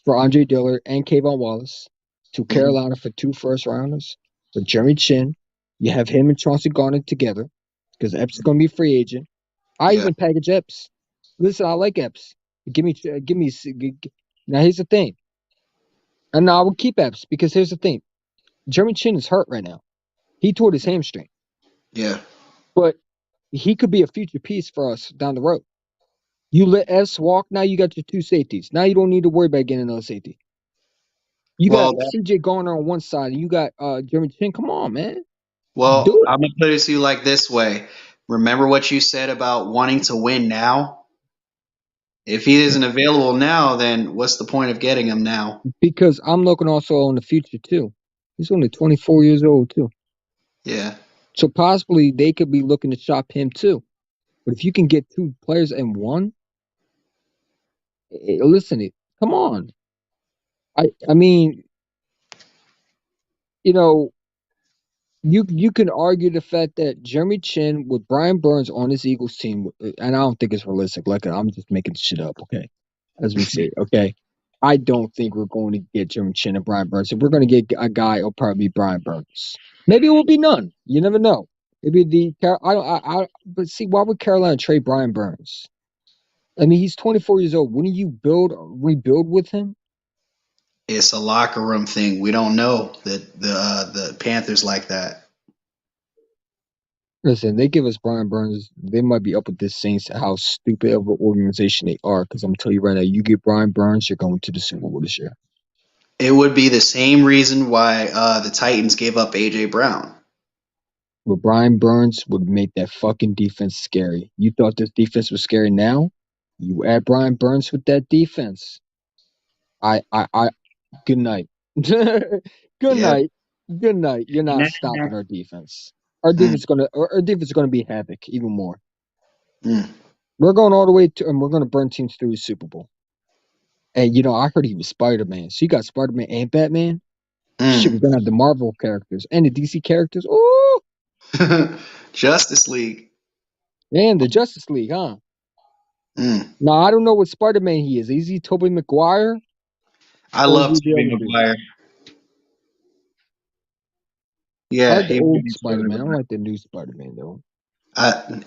for Andre Dillard and Kayvon Wallace to Mhm. Carolina for 2 first rounders. For Jeremy Chin, you have him and Chauncey Garner together because Epps is going to be a free agent. I Yeah. even package Epps. Listen, I like Epps. Give me. Now here's the thing, and I will keep Epps because here's the thing. Jeremy Chin is hurt right now. He tore his hamstring, Yeah. but he could be a future piece for us down the road. You let Epps walk, now you got your two safeties. Now you don't need to worry about getting another safety. You got Well, CJ Garner on one side, and you got Jeremy Chin. Come on, man, do well, it. I'm gonna put it to you like this way. Remember what you said about wanting to win now? If he isn't available now, then what's the point of getting him now? Because I'm looking also on the future too. He's only 24 years old too. Yeah. So possibly they could be looking to shop him too. But if you can get two players in one, listen, come on. I mean, you know, you can argue the fact that Jeremy Chin with Brian Burns on his Eagles team, and I don't think it's realistic. Like I'm just making shit up, okay? As we say, okay. I don't think we're going to get Jeremy Chin and Brian Burns. If we're going to get a guy, it'll probably be Brian Burns. Maybe it will be none. You never know. Maybe I don't. But see, why would Carolina trade Brian Burns? I mean, he's 24 years old. Wouldn't you rebuild with him? It's a locker room thing. We don't know that the Panthers like that. Listen, they give us Brian Burns. They might be up with this Saints. How stupid of an organization they are. Because I'm gonna tell you right now, you get Brian Burns, you're going to the Super Bowl this year. It would be the same reason why the Titans gave up AJ Brown. But Brian Burns would make that fucking defense scary. You thought this defense was scary now? You add Brian Burns with that defense. I good night. Good Yeah. night. Good night. You're not stopping our defense. Our defense is gonna be havoc even more. Mm. We're going all the way to, and we're gonna burn teams through the Super Bowl. And I heard he was Spider-Man. So you got Spider-Man and Batman. Shit, we're Mm. gonna have the Marvel characters and the DC characters. Oh, Justice League. and the Justice League, huh? Mm. Now I don't know what Spider-Man he is. Is he Tobey Maguire I or is love he the Tobey other dude? Maguire. I Yeah, like the he old was Tobey Spider-Man. I don't Maguire. like the new Spider-Man though.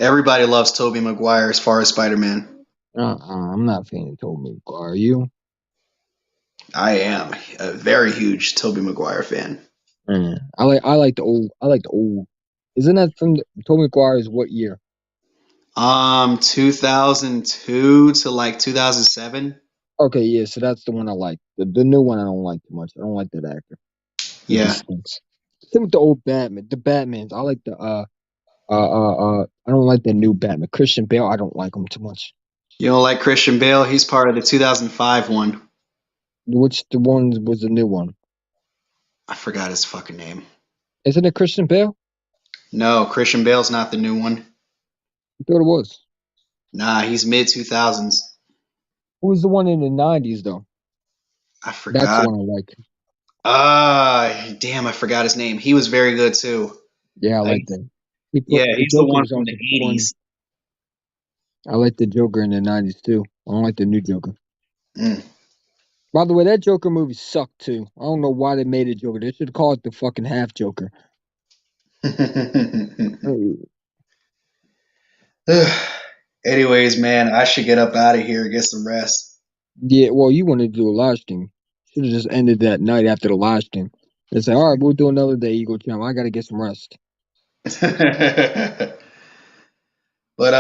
Everybody loves Tobey Maguire as far as Spider-Man. I'm not a fan of Tobey Maguire. Are you? I am a very huge Tobey Maguire fan. I like the old. Isn't that from Tobey Maguire's what year? 2002 to like 2007. Okay, yeah, so that's the one I like. The new one I don't like too much. I don't like that actor. He Yeah. just stinks. Same with the old Batman. The Batmans. I like the I don't like the new Batman. Christian Bale, I don't like him too much. You don't like Christian Bale? He's part of the 2005 one. Which the one was the new one? I forgot his fucking name. Isn't it Christian Bale? No, Christian Bale's not the new one. I thought it was. Nah, he's mid 2000s. Who was the one in the 90s though? I That's the forgot. one I like. Damn, I forgot his name. He was very good too. Yeah, I Like, like that. He yeah, put the he's the Joker one was from the also funny. 80s. I like the Joker in the 90s too. I don't like the new Joker. Mm. By the way, that Joker movie sucked too. I don't know why they made it Joker. They should call it the fucking half Joker. Anyways, man, I should get up out of here, get some rest. Yeah, well, you wanted to do a live stream. Should have just ended that night after the live stream. They say, all right, we'll do another day, Eagle Champ. I got to get some rest. But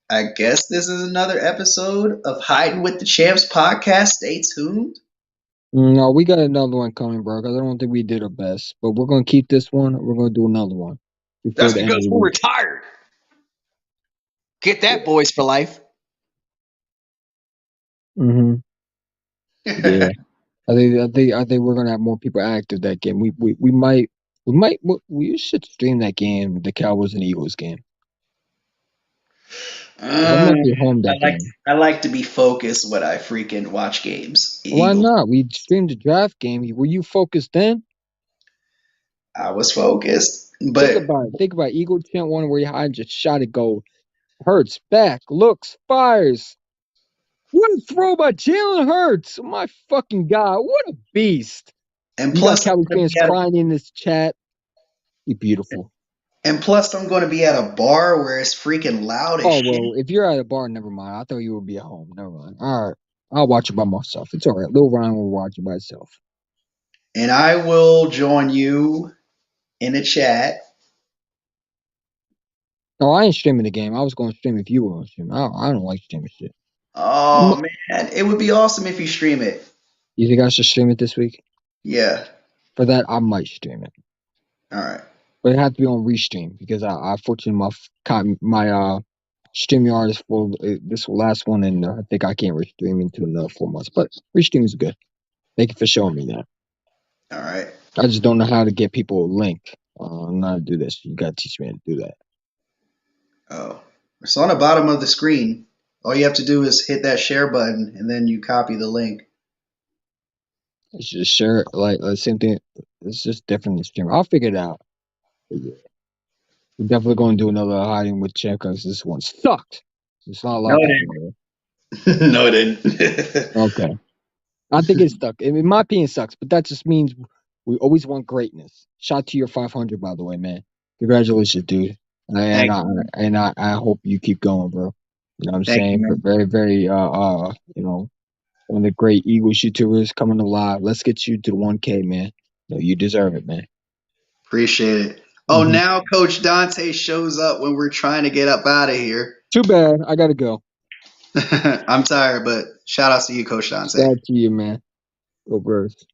I guess this is another episode of Hiding with the Champs podcast. Stay tuned. No, we got another one coming, bro, because I don't think we did our best. But we're going to keep this one. We're going to do another one before That's the end of because the we're week. retired. Get that, boys for life. Mm-hmm. Yeah. I think we're gonna have more people active that game. We should stream that game, the Cowboys and Eagles game. 'Cause I'm gonna be home that game. I like to be focused when I freaking watch games. Why Eagles. not? We streamed the draft game. Were you focused then? I was focused, Think but about it. Think about it. Eagle Champ one where you just shot it goal. Hurts back, looks, fires. What a throw by Jalen Hurts! Oh my fucking god! What a beast! and You got plus, Cowboys fans crying in this chat. You're beautiful. I'm going to be at a bar where it's freaking loud as Oh, shit. well, if you're at a bar, never mind. I thought you would be at home. Never mind. All right. I'll watch it by myself. It's all right. Lil Ryan will watch it by himself. And I will join you in the chat. No, I ain't streaming the game. I was going to stream if you were going to stream. I don't like streaming shit. Oh man, it would be awesome if you stream it. You think I should stream it this week? Yeah. For that, I might stream it. All right. But it had to be on Restream because I fortunately my StreamYard is full. This last one, and I think I can't restream into another 4 months. But Restream is good. Thank you for showing me that. All right. I just don't know how to get people a link. I'm not to do this. You got to teach me how to do that. Oh, it's on the bottom of the screen. All you have to do is hit that share button, and then you copy the link. It's just share like same thing. It's just different than stream. I'll figure it out. But yeah. We're definitely going to do another hiding with Champ because this one sucked. It's not a lot. No, it didn't. Okay. I think it stuck. In my opinion, it sucks, but that just means we always want greatness. Shout to your 500, by the way, man. Congratulations, dude. And I hope you keep going, bro. You know what I'm saying? You, Very, very, one of the great Eagles YouTubers coming alive. Let's get you to the 1K, man. No, you deserve it, man. Appreciate it. Oh, now Coach Dante shows up when we're trying to get up out of here. Too bad. I got to go. I'm tired, but shout out to you, Coach Dante. Shout out to you, man. Go Birds.